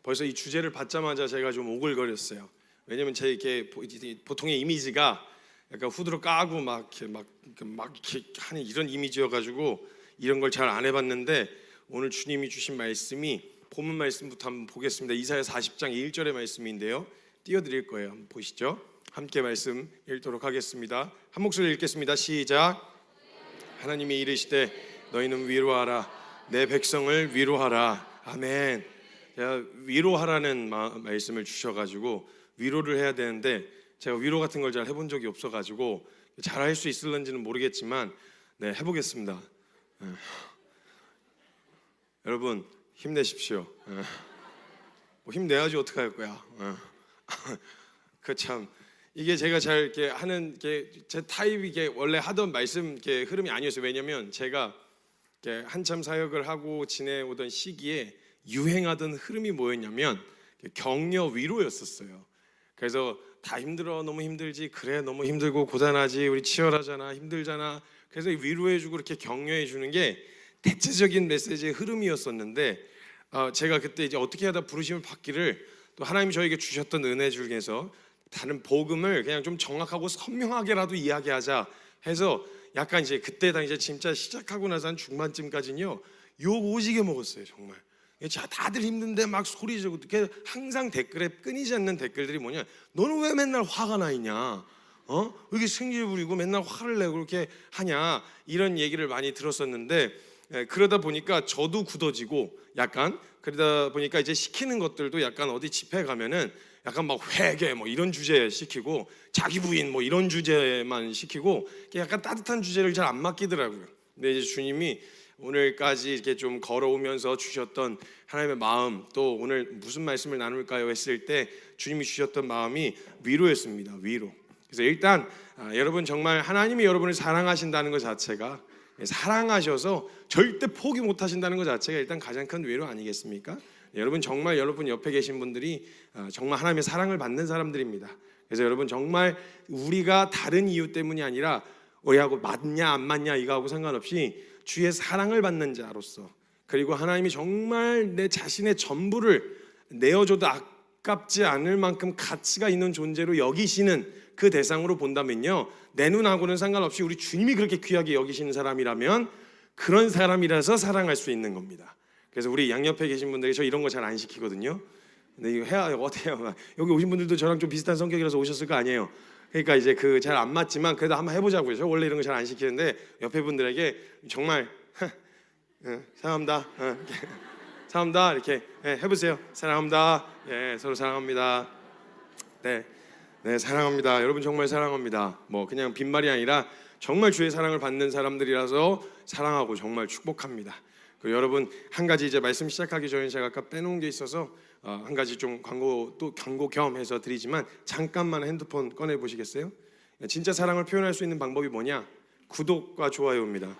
벌써 이 주제를 받자마자 제가 좀 오글거렸어요. 왜냐면 제 이렇게 보통의 이미지가 약간 후드로 까고 막 이렇게 하는 이런 이미지여가지고 이런 걸 잘 안 해봤는데, 오늘 주님이 주신 말씀이 본문 말씀부터 한번 보겠습니다. 이사야 40장 1절의 말씀인데요, 띄워드릴 거예요. 한번 보시죠. 함께 말씀 읽도록 하겠습니다. 한 목소리 읽겠습니다. 시작. 하나님이 이르시되 너희는 위로하라, 내 백성을 위로하라. 아멘. 제가 위로하라는 말씀을 주셔가지고 위로를 해야 되는데, 제가 위로 같은 걸 잘 해본 적이 없어가지고 잘 할 수 있을런지는 모르겠지만 네, 해보겠습니다. 여러분 힘내십시오. 뭐 힘내야지 어떡할 거야. 그 참 이게 제가 잘 이렇게 하는 게 제 타입이 이게 원래 하던 말씀 이렇게 흐름이 아니었어요. 왜냐면 제가 이렇게 한참 사역을 하고 지내오던 시기에 유행하던 흐름이 뭐였냐면 격려 위로였었어요. 그래서 다 힘들어, 너무 힘들지, 그래 너무 힘들고 고단하지, 우리 치열하잖아, 힘들잖아. 그래서 위로해주고 이렇게 격려해주는 게 대체적인 메시지의 흐름이었었는데, 제가 그때 이제 어떻게 하다 부르심을 받기를, 또 하나님이 저에게 주셨던 은혜 중에서 다른 복음을 그냥 좀 정확하고 선명하게라도 이야기하자 해서 약간 이제 그때 당시에 진짜 시작하고 나서 한 중반쯤까지는요 욕 오지게 먹었어요. 정말 자, 다들 힘든데 막 소리 지르고, 항상 댓글에 끊이지 않는 댓글들이 뭐냐, 너는 왜 맨날 화가 나 있냐, 왜 이렇게 승질 부리고 맨날 화를 내고 그렇게 하냐, 이런 얘기를 많이 들었었는데, 그러다 보니까 저도 굳어지고, 약간 그러다 보니까 이제 시키는 것들도 약간 어디 집회 가면은 약간 막 회개 뭐 이런 주제 시키고, 자기 부인 뭐 이런 주제만 시키고, 약간 따뜻한 주제를 잘 안 맡기더라고요. 근데 이제 주님이 오늘까지 이렇게 좀 걸어오면서 주셨던 하나님의 마음, 또 오늘 무슨 말씀을 나눌까요 했을 때 주님이 주셨던 마음이 위로였습니다. 위로. 그래서 일단 여러분, 정말 하나님이 여러분을 사랑하신다는 것 자체가, 사랑하셔서 절대 포기 못 하신다는 것 자체가 일단 가장 큰 위로 아니겠습니까? 여러분, 정말 여러분 옆에 계신 분들이 정말 하나님의 사랑을 받는 사람들입니다. 그래서 여러분, 정말 우리가 다른 이유 때문이 아니라 우리하고 맞냐 안 맞냐 이거하고 상관없이 주의 사랑을 받는 자로서, 그리고 하나님이 정말 내 자신의 전부를 내어줘도 아깝지 않을 만큼 가치가 있는 존재로 여기시는 그 대상으로 본다면요, 내 눈하고는 상관없이 우리 주님이 그렇게 귀하게 여기시는 사람이라면 그런 사람이라서 사랑할 수 있는 겁니다. 그래서 우리 양옆에 계신 분들이 저 이런 거 잘 안 시키거든요. 근데 이거 해야 어때요? 여기 오신 분들도 저랑 좀 비슷한 성격이라서 오셨을 거 아니에요. 그러니까 이제 그 잘 안 맞지만 그래도 한번 해보자고요. 저 원래 이런 거 잘 안 시키는데 옆에 분들에게 정말 사랑합니다, 사랑합니다 이렇게 해보세요. 사랑합니다. 예, 서로 사랑합니다. 네, 사랑합니다. 여러분 정말 사랑합니다. 뭐 그냥 빈말이 아니라 정말 주의 사랑을 받는 사람들이라서 사랑하고 정말 축복합니다. 그리고 여러분, 한 가지 이제 말씀 시작하기 전에 제가 아까 빼놓은 게 있어서 한 가지 좀 광고 겸 해서 드리지만, 잠깐만 핸드폰 꺼내 보시겠어요? 진짜 사랑을 표현할 수 있는 방법이 뭐냐? 구독과 좋아요입니다.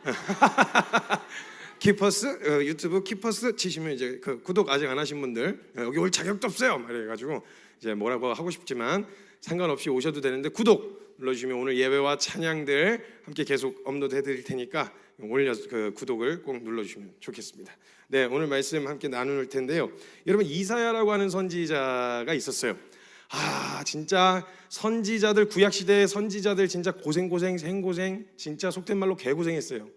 키퍼스 유튜브 키퍼스 치시면 이제 그 구독 아직 안 하신 분들, 여기 올 자격도 없어요 그래가지고 이제 뭐라고 하고 싶지만 상관없이 오셔도 되는데, 구독 눌러주시면 오늘 예배와 찬양들 함께 계속 업로드 해드릴 테니까 그 구독을 꼭 눌러주시면 좋겠습니다. 네, 오늘 말씀 함께 나눌 텐데요, 여러분, 이사야라고 하는 선지자가 있었어요. 진짜 선지자들, 구약시대의 선지자들 진짜 고생 생고생, 진짜 속된 말로 개고생했어요.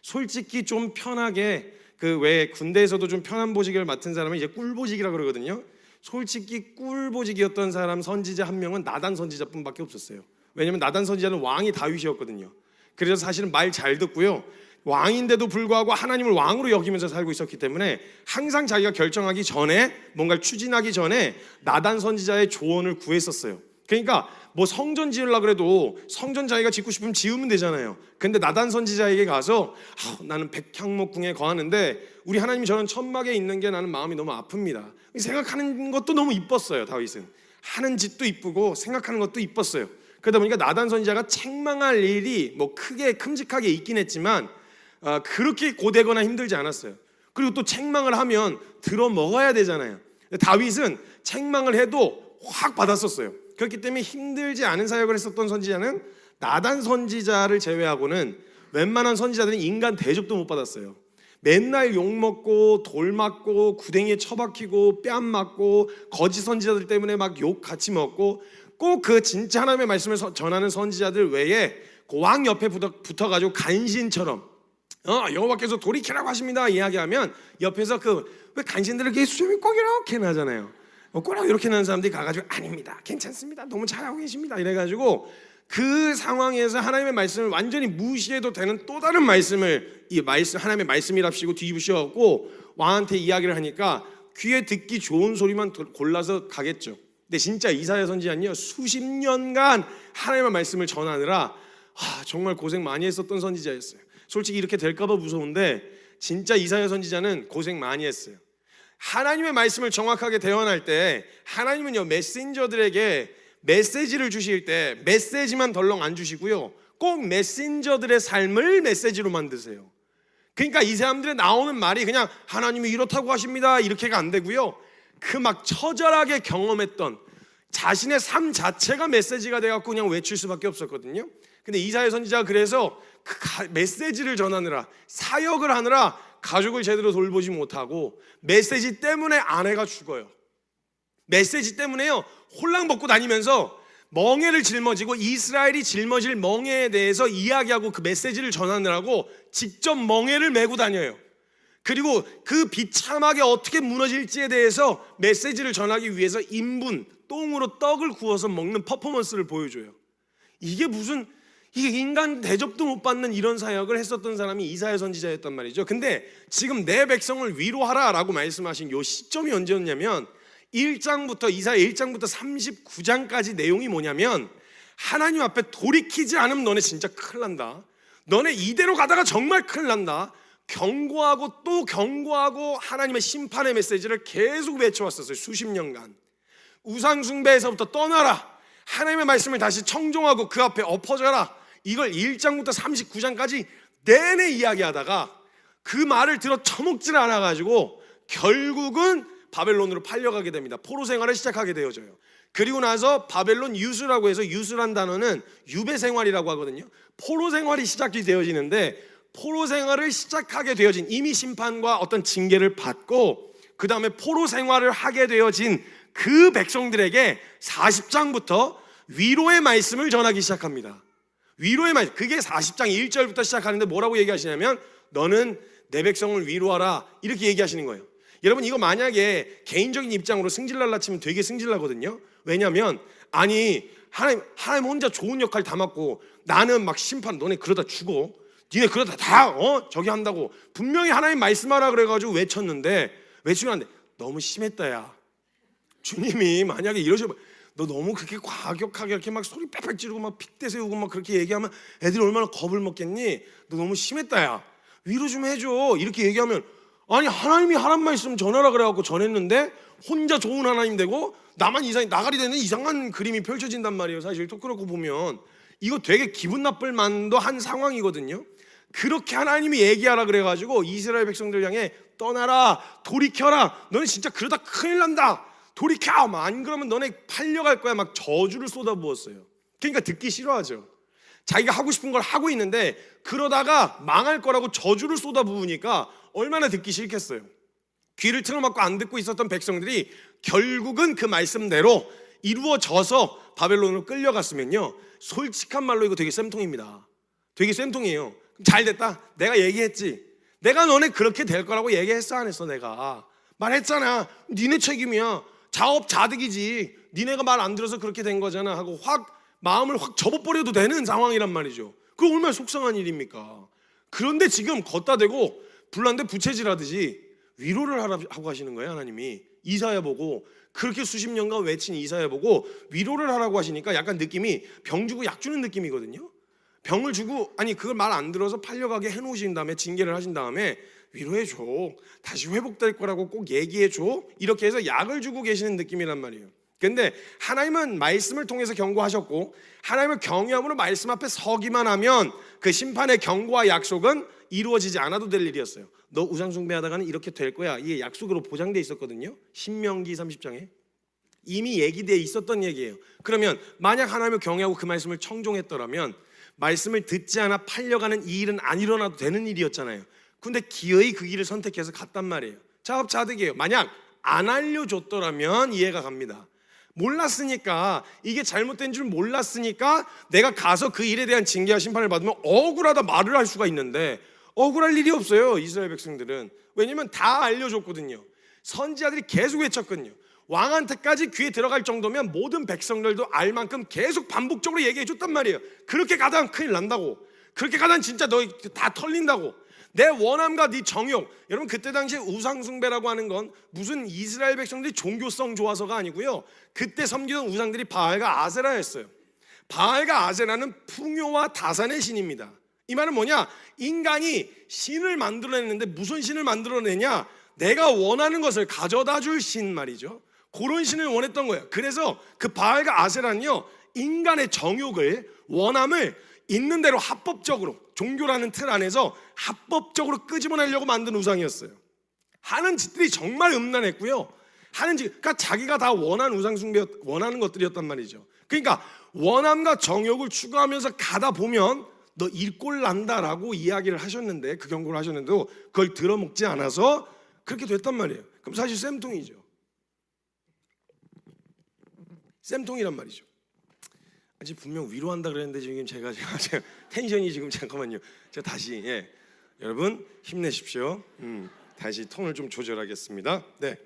솔직히 좀 편하게, 그 왜 군대에서도 좀 편한 보직을 맡은 사람은 이제 꿀보직이라 그러거든요. 솔직히 꿀보직이었던 사람 선지자 한 명은 나단 선지자뿐밖에 없었어요. 왜냐면 나단 선지자는 왕이 다윗이었거든요. 그래서 사실은 말 잘 듣고요, 왕인데도 불구하고 하나님을 왕으로 여기면서 살고 있었기 때문에 항상 자기가 결정하기 전에, 뭔가를 추진하기 전에 나단 선지자의 조언을 구했었어요. 그러니까 뭐 성전 지으려고 그래도 성전 자기가 짓고 싶으면 지으면 되잖아요. 근데 나단 선지자에게 가서 나는 백향목궁에 거하는데 우리 하나님이 저런 천막에 있는 게 나는 마음이 너무 아픕니다. 생각하는 것도 너무 이뻤어요. 다윗은 하는 짓도 이쁘고 생각하는 것도 이뻤어요. 그러다 보니까 나단 선지자가 책망할 일이 뭐 크게 큼직하게 있긴 했지만 그렇게 고되거나 힘들지 않았어요. 그리고 또 책망을 하면 들어 먹어야 되잖아요. 다윗은 책망을 해도 확 받았었어요. 그렇기 때문에 힘들지 않은 사역을 했었던 선지자는 나단 선지자를 제외하고는 웬만한 선지자들은 인간 대접도 못 받았어요. 맨날 욕먹고 돌 맞고 구덩이에 처박히고 뺨 맞고 거짓 선지자들 때문에 막 욕 같이 먹고, 꼭 그 진짜 하나님의 말씀을 전하는 선지자들 외에 그 왕 옆에 붙어가지고 간신처럼 여호와께서 돌이키라고 하십니다 이야기하면 옆에서 왜 간신들을 이렇게 수염이 꼭 이렇게 나잖아요. 꼭 이렇게 나는 사람들이 가가지고 아닙니다, 괜찮습니다, 너무 잘하고 계십니다 이래가지고 그 상황에서 하나님의 말씀을 완전히 무시해도 되는 또 다른 말씀을 하나님의 말씀이랍시고 뒤집으셔갖고 왕한테 이야기를 하니까 귀에 듣기 좋은 소리만 골라서 가겠죠. 근데 진짜 이사야 선지자는요, 수십 년간 하나님의 말씀을 전하느라 정말 고생 많이 했었던 선지자였어요. 솔직히 이렇게 될까봐 무서운데 진짜 이사야 선지자는 고생 많이 했어요. 하나님의 말씀을 정확하게 대언할 때 하나님은요, 메신저들에게 메시지를 주실 때 메시지만 덜렁 안 주시고요, 꼭 메신저들의 삶을 메시지로 만드세요. 그러니까 이 사람들의 나오는 말이 그냥 하나님이 이렇다고 하십니다 이렇게가 안 되고요, 그 막 처절하게 경험했던 자신의 삶 자체가 메시지가 돼갖고 그냥 외칠 수밖에 없었거든요. 근데 이사야 선지자가 그래서 그 메시지를 전하느라, 사역을 하느라 가족을 제대로 돌보지 못하고, 메시지 때문에 아내가 죽어요. 메시지 때문에요, 홀랑 벗고 다니면서 멍에를 짊어지고 이스라엘이 짊어질 멍에에 대해서 이야기하고 그 메시지를 전하느라고 직접 멍에를 메고 다녀요. 그리고 그 비참하게 어떻게 무너질지에 대해서 메시지를 전하기 위해서 인분, 똥으로 떡을 구워서 먹는 퍼포먼스를 보여줘요. 이게 인간 대접도 못 받는 이런 사역을 했었던 사람이 이사야 선지자였단 말이죠. 근데 지금 내 백성을 위로하라 라고 말씀하신 요 시점이 언제였냐면 이사야 1장부터 39장까지 내용이 뭐냐면, 하나님 앞에 돌이키지 않으면 너네 진짜 큰일 난다, 너네 이대로 가다가 정말 큰일 난다, 경고하고 또 경고하고 하나님의 심판의 메시지를 계속 외쳐왔었어요. 수십 년간. 우상숭배에서부터 떠나라, 하나님의 말씀을 다시 청종하고 그 앞에 엎어져라, 이걸 1장부터 39장까지 내내 이야기하다가 그 말을 들어 처먹질 않아가지고 결국은 바벨론으로 팔려가게 됩니다. 포로 생활을 시작하게 되어져요. 그리고 나서 바벨론 유수라고 해서, 유수란 단어는 유배 생활이라고 하거든요. 포로 생활이 시작이 되어지는데, 포로 생활을 시작하게 되어진, 이미 심판과 어떤 징계를 받고 그 다음에 포로 생활을 하게 되어진 그 백성들에게 40장부터 위로의 말씀을 전하기 시작합니다. 위로의 말씀, 그게 40장 1절부터 시작하는데 뭐라고 얘기하시냐면, 너는 내 백성을 위로하라 이렇게 얘기하시는 거예요. 여러분, 이거 만약에 개인적인 입장으로 승질날라 치면 되게 승질나거든요. 왜냐하면 하나님 혼자 좋은 역할 다 맡고 나는 막 심판, 너네 그러다 죽어, 니네 그러다 다 저기 한다고 분명히 하나님 말씀하라 그래가지고 외치면 안 돼. 너무 심했다 야. 주님이 만약에 이러시면, 너 너무 그렇게 과격하게 이렇게 막 소리 빽빽 지르고 막 핏대 세우고 막 그렇게 얘기하면 애들이 얼마나 겁을 먹겠니? 너 너무 심했다 야, 위로 좀 해줘 이렇게 얘기하면, 아니 하나님이 하란 말씀 전하라 그래갖고 전했는데 혼자 좋은 하나님 되고 나만 나가리 되는 이상한 그림이 펼쳐진단 말이에요. 사실 또 그렇고 보면 이거 되게 기분 나쁠 만도 한 상황이거든요. 그렇게 하나님이 얘기하라 그래가지고 이스라엘 백성들 향해 떠나라, 돌이켜라, 너네 진짜 그러다 큰일 난다, 돌이켜, 안 그러면 너네 팔려갈 거야, 막 저주를 쏟아부었어요. 그러니까 듣기 싫어하죠. 자기가 하고 싶은 걸 하고 있는데 그러다가 망할 거라고 저주를 쏟아부으니까 얼마나 듣기 싫겠어요. 귀를 틀어막고 안 듣고 있었던 백성들이 결국은 그 말씀대로 이루어져서 바벨론으로 끌려갔으면요, 솔직한 말로 이거 되게 쌤통입니다. 되게 쌤통이에요. 잘 됐다, 내가 얘기했지, 내가 너네 그렇게 될 거라고 얘기했어 안 했어? 내가 말했잖아, 니네 책임이야, 자업자득이지, 니네가 말 안 들어서 그렇게 된 거잖아 하고 마음을 확 접어버려도 되는 상황이란 말이죠. 그거 얼마나 속상한 일입니까? 그런데 지금 걷다 대고 불난데 부채질하듯이 위로를 하라고 하시는 거예요. 하나님이 이사야 보고, 그렇게 수십 년간 외친 이사야 보고 위로를 하라고 하시니까 약간 느낌이 병 주고 약 주는 느낌이거든요. 병을 주고, 아니 그걸 말 안 들어서 팔려가게 해놓으신 다음에 징계를 하신 다음에 위로해줘, 다시 회복될 거라고 꼭 얘기해줘, 이렇게 해서 약을 주고 계시는 느낌이란 말이에요. 근데 하나님은 말씀을 통해서 경고하셨고, 하나님을 경외함으로 말씀 앞에 서기만 하면 그 심판의 경고와 약속은 이루어지지 않아도 될 일이었어요. 너 우상숭배하다가는 이렇게 될 거야, 이게 약속으로 보장돼 있었거든요. 신명기 30장에 이미 얘기돼 있었던 얘기예요. 그러면 만약 하나님을 경외하고 그 말씀을 청종했더라면 말씀을 듣지 않아 팔려가는 이 일은 안 일어나도 되는 일이었잖아요. 근데 기어이 그 길을 선택해서 갔단 말이에요. 자업자득이에요. 만약 안 알려줬더라면 이해가 갑니다. 몰랐으니까, 이게 잘못된 줄 몰랐으니까 내가 가서 그 일에 대한 징계와 심판을 받으면 억울하다 말을 할 수가 있는데 억울할 일이 없어요. 이스라엘 백성들은. 왜냐면 다 알려줬거든요. 선지자들이 계속 외쳤거든요. 왕한테까지 귀에 들어갈 정도면 모든 백성들도 알 만큼 계속 반복적으로 얘기해 줬단 말이에요. 그렇게 가다가 큰일 난다고, 그렇게 가다가 진짜 너 다 털린다고, 내 원함과 네 정욕. 여러분, 그때 당시에 우상숭배라고 하는 건 무슨 이스라엘 백성들이 종교성 좋아서가 아니고요, 그때 섬기던 우상들이 바알과 아세라였어요. 바알과 아세라는 풍요와 다산의 신입니다. 이 말은 뭐냐? 인간이 신을 만들어냈는데 무슨 신을 만들어내냐? 내가 원하는 것을 가져다 줄 신 말이죠. 그런 신을 원했던 거예요. 그래서 그 바알과 아세라는요, 인간의 정욕을, 원함을 있는 대로 합법적으로, 종교라는 틀 안에서 합법적으로 끄집어내려고 만든 우상이었어요. 하는 짓들이 정말 음란했고요. 하는 짓, 그러니까 자기가 다 원하는 우상 숭배, 원하는 것들이었단 말이죠. 그러니까 원함과 정욕을 추구하면서 가다 보면 너 일꼴 난다라고 이야기를 하셨는데, 그 경고를 하셨는데도 그걸 들어먹지 않아서 그렇게 됐단 말이에요. 그럼 사실 쌤통이죠. 쌤통이란 말이죠. 아직 분명 위로한다 그랬는데 지금 제가 텐션이 지금, 잠깐만요. 제가 다시, 여러분 힘내십시오. 다시 톤을 좀 조절하겠습니다. 네.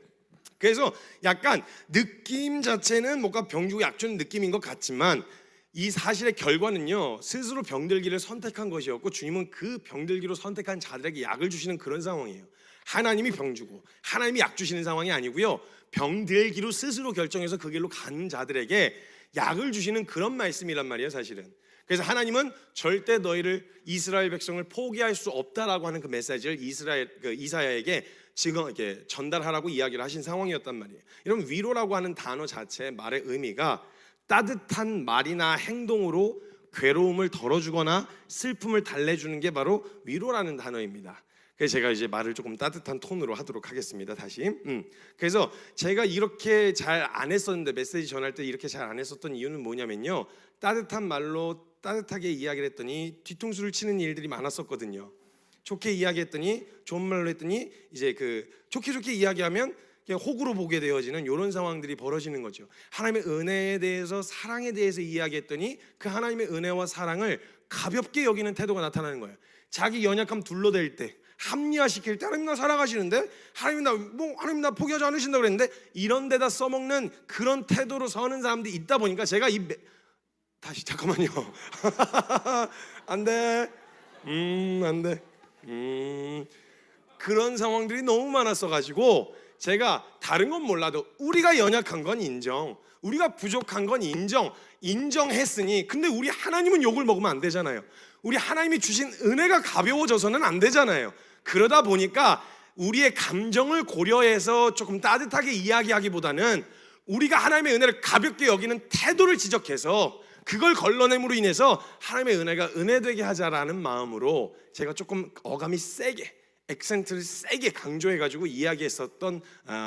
그래서 약간 느낌 자체는 뭔가 병주고 약주는 느낌인 것 같지만 이 사실의 결과는요, 스스로 병들기를 선택한 것이었고 주님은 그 병들기로 선택한 자들에게 약을 주시는 그런 상황이에요. 하나님이 병주고 하나님이 약 주시는 상황이 아니고요, 병들기로 스스로 결정해서 그 길로 가는 자들에게 약을 주시는 그런 말씀이란 말이에요, 사실은. 그래서 하나님은 절대 너희를, 이스라엘 백성을 포기할 수 없다라고 하는 그 메시지를 이사야에게 지금 이렇게 전달하라고 이야기를 하신 상황이었단 말이에요. 여러분, 위로라고 하는 단어 자체 말의 의미가 따뜻한 말이나 행동으로 괴로움을 덜어주거나 슬픔을 달래주는 게 바로 위로라는 단어입니다. 그래서 제가 이제 말을 조금 따뜻한 톤으로 하도록 하겠습니다. 다시. 그래서 제가 이렇게 잘 안 했었는데, 메시지 전할 때 이렇게 잘 안 했었던 이유는 뭐냐면요, 따뜻한 말로 따뜻하게 이야기를 했더니 뒤통수를 치는 일들이 많았었거든요. 좋게 이야기했더니, 좋은 말로 했더니 이제 그 좋게 이야기하면 그냥 호구로 보게 되어지는 이런 상황들이 벌어지는 거죠. 하나님의 은혜에 대해서, 사랑에 대해서 이야기했더니 그 하나님의 은혜와 사랑을 가볍게 여기는 태도가 나타나는 거예요. 자기 연약함 둘러댈 때, 합리화시킬 때 하나님 나 사랑하시는데, 하나님 나 포기하지 않으신다고 그랬는데, 이런 데다 써먹는 그런 태도로 서는 사람들이 있다 보니까 제가 다시 잠깐만요. 안돼. 안돼. 그런 상황들이 너무 많았어가지고 제가 다른 건 몰라도 우리가 연약한 건 인정, 우리가 부족한 건 인정했으니, 근데 우리 하나님은 욕을 먹으면 안 되잖아요. 우리 하나님이 주신 은혜가 가벼워져서는 안 되잖아요. 그러다 보니까 우리의 감정을 고려해서 조금 따뜻하게 이야기하기보다는 우리가 하나님의 은혜를 가볍게 여기는 태도를 지적해서 그걸 걸러냄으로 인해서 하나님의 은혜가 은혜되게 하자라는 마음으로 제가 조금 어감이 세게, 액센트를 세게 강조해가지고 이야기했었던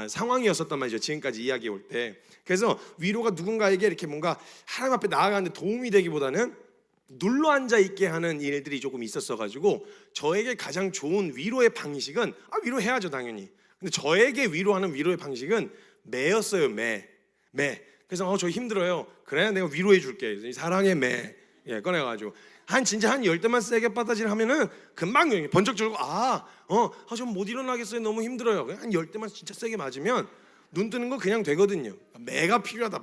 상황이었었단 말이죠. 지금까지 이야기해 올 때. 그래서 위로가 누군가에게 이렇게 뭔가 하나님 앞에 나아가는데 도움이 되기보다는 눌러 앉아 있게 하는 일들이 조금 있었어가지고 저에게 가장 좋은 위로의 방식은, 위로해야죠 당연히. 근데 저에게 위로하는 위로의 방식은 매였어요. 매. 그래서 저 힘들어요. 그래, 내가 위로해 줄게. 사랑의 매. 꺼내가지고 진짜 한 10대만 세게 빠따질 하면은 금방 번쩍 들고 좀 못 일어나겠어요. 너무 힘들어요. 한 10대만 진짜 세게 맞으면 눈 뜨는 거 그냥 되거든요. 매가 필요하다.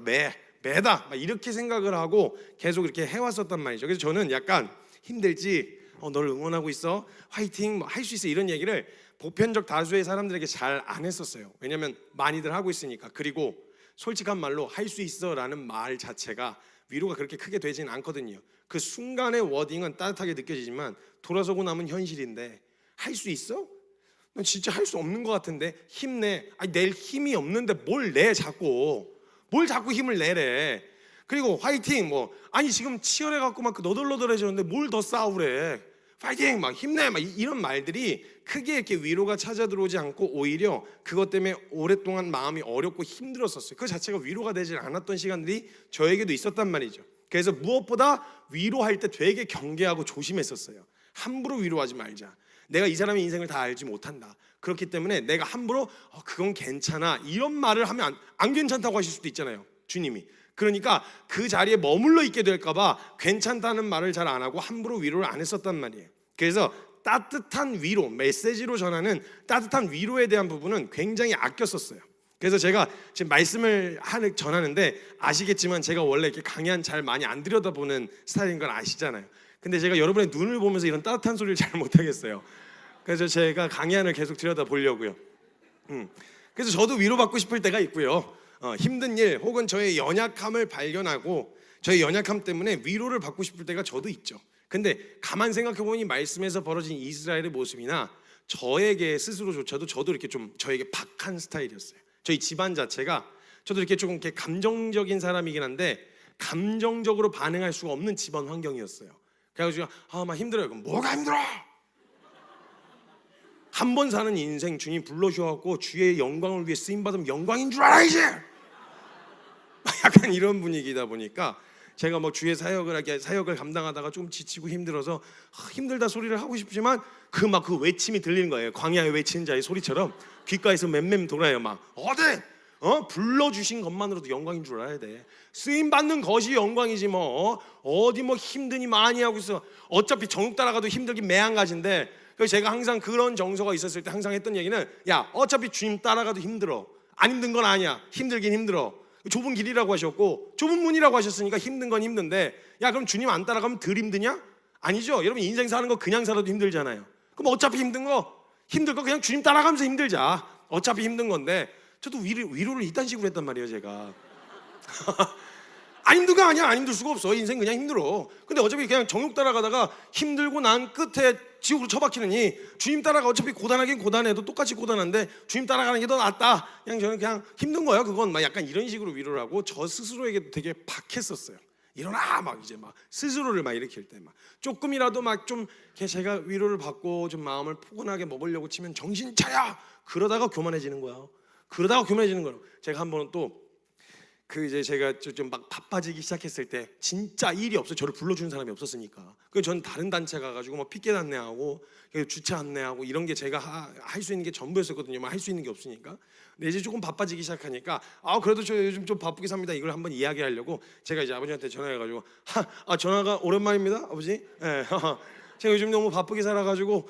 매다. 이렇게 생각을 하고 계속 이렇게 해왔었단 말이죠. 그래서 저는 약간 힘들지, 너를 응원하고 있어, 화이팅, 할 수 있어, 이런 얘기를 보편적 다수의 사람들에게 잘 안 했었어요. 왜냐면 많이들 하고 있으니까. 그리고 솔직한 말로 할 수 있어라는 말 자체가 위로가 그렇게 크게 되지는 않거든요. 그 순간의 워딩은 따뜻하게 느껴지지만 돌아서고 나면 현실인데, 할 수 있어? 넌 진짜 할 수 없는 것 같은데 힘내. 낼 힘이 없는데 뭘 내, 자꾸 힘을 내래. 그리고 화이팅, 지금 치열해갖고 막 너덜너덜해졌는데 뭘 더 싸우래. 파이팅, 힘내, 이런 말들이 크게 이렇게 위로가 찾아 들어오지 않고 오히려 그것 때문에 오랫동안 마음이 어렵고 힘들었었어요. 그 자체가 위로가 되지 않았던 시간들이 저에게도 있었단 말이죠. 그래서 무엇보다 위로할 때 되게 경계하고 조심했었어요. 함부로 위로하지 말자. 내가 이 사람의 인생을 다 알지 못한다. 그렇기 때문에 내가 함부로 그건 괜찮아 이런 말을 하면 안 괜찮다고 하실 수도 있잖아요, 주님이. 그러니까 그 자리에 머물러 있게 될까 봐 괜찮다는 말을 잘 안 하고 함부로 위로를 안 했었단 말이에요. 그래서 따뜻한 위로, 메시지로 전하는 따뜻한 위로에 대한 부분은 굉장히 아꼈었어요. 그래서 제가 지금 말씀을 전하는데 아시겠지만 제가 원래 이렇게 강연 잘 많이 안 들여다보는 스타일인 건 아시잖아요. 근데 제가 여러분의 눈을 보면서 이런 따뜻한 소리를 잘 못하겠어요. 그래서 제가 강연을 계속 들여다보려고요. 그래서 저도 위로받고 싶을 때가 있고요. 힘든 일 혹은 저의 연약함을 발견하고 저의 연약함 때문에 위로를 받고 싶을 때가 저도 있죠. 근데 가만 생각해보니 말씀에서 벌어진 이스라엘의 모습이나 저에게 스스로조차도 저도 이렇게 좀 저에게 박한 스타일이었어요. 저희 집안 자체가 저도 이렇게 조금 이렇게 감정적인 사람이긴 한데 감정적으로 반응할 수가 없는 집안 환경이었어요. 그래가지고 막 힘들어요. 그럼 뭐가 힘들어? 한 번 사는 인생 주님 불러주셔갖고 주의 영광을 위해 쓰임받으면 영광인 줄 알아야지. 약간 이런 분위기다 보니까 제가 뭐 주의 사역을 감당하다가 좀 지치고 힘들어서 힘들다 소리를 하고 싶지만 그 외침이 들리는 거예요. 광야에 외치는 자의 소리처럼 귓가에서 맴맴 돌아요. 막 불러주신 것만으로도 영광인 줄 알아야 돼. 쓰임 받는 것이 영광이지 뭐 어디 뭐 힘드니 많이 하고 있어. 어차피 정욕 따라가도 힘들긴 매한가지인데. 그래서 제가 항상 그런 정서가 있었을 때 항상 했던 얘기는 야 어차피 주님 따라가도 힘들어. 안 힘든 건 아니야. 힘들긴 힘들어. 좁은 길이라고 하셨고 좁은 문이라고 하셨으니까 힘든 건 힘든데 야 그럼 주님 안 따라가면 덜 힘드냐? 아니죠. 여러분 인생 사는 거 그냥 살아도 힘들잖아요. 그럼 어차피 힘들 거 그냥 주님 따라가면서 힘들자. 어차피 힘든 건데 저도 위로를 이딴 식으로 했단 말이에요 제가. 안 힘든 거 아니야. 안 힘들 수가 없어. 인생 그냥 힘들어. 근데 어차피 그냥 정욕 따라가다가 힘들고 난 끝에 지옥으로 처박히느니 주님 따라가 어차피 고단하긴 고단해도 똑같이 고단한데 주님 따라가는 게 더 낫다. 저는 그냥 힘든 거야 그건. 막 약간 이런 식으로 위로를 하고 저 스스로에게도 되게 박했었어요. 일어나 막 이제 막 스스로를 막 일으킬 때 막 조금이라도 막 좀 제가 위로를 받고 좀 마음을 포근하게 먹으려고 치면 정신 차려. 그러다가 교만해지는 거야. 제가 한 번은 또 이제 제가 좀 막 바빠지기 시작했을 때 진짜 일이 없어요. 저를 불러주는 사람이 없었으니까. 그래서 저는 다른 단체 가가지고 뭐 피켓 안내하고 주차 안내하고 이런 게 제가 할 수 있는 게 전부였었거든요. 할 수 있는 게 없으니까. 근데 이제 조금 바빠지기 시작하니까 그래도 저 요즘 좀 바쁘게 삽니다. 이걸 한번 이야기하려고 제가 이제 아버지한테 전화해가지고 전화가 오랜만입니다 아버지. 예. 제가 요즘 너무 바쁘게 살아가지고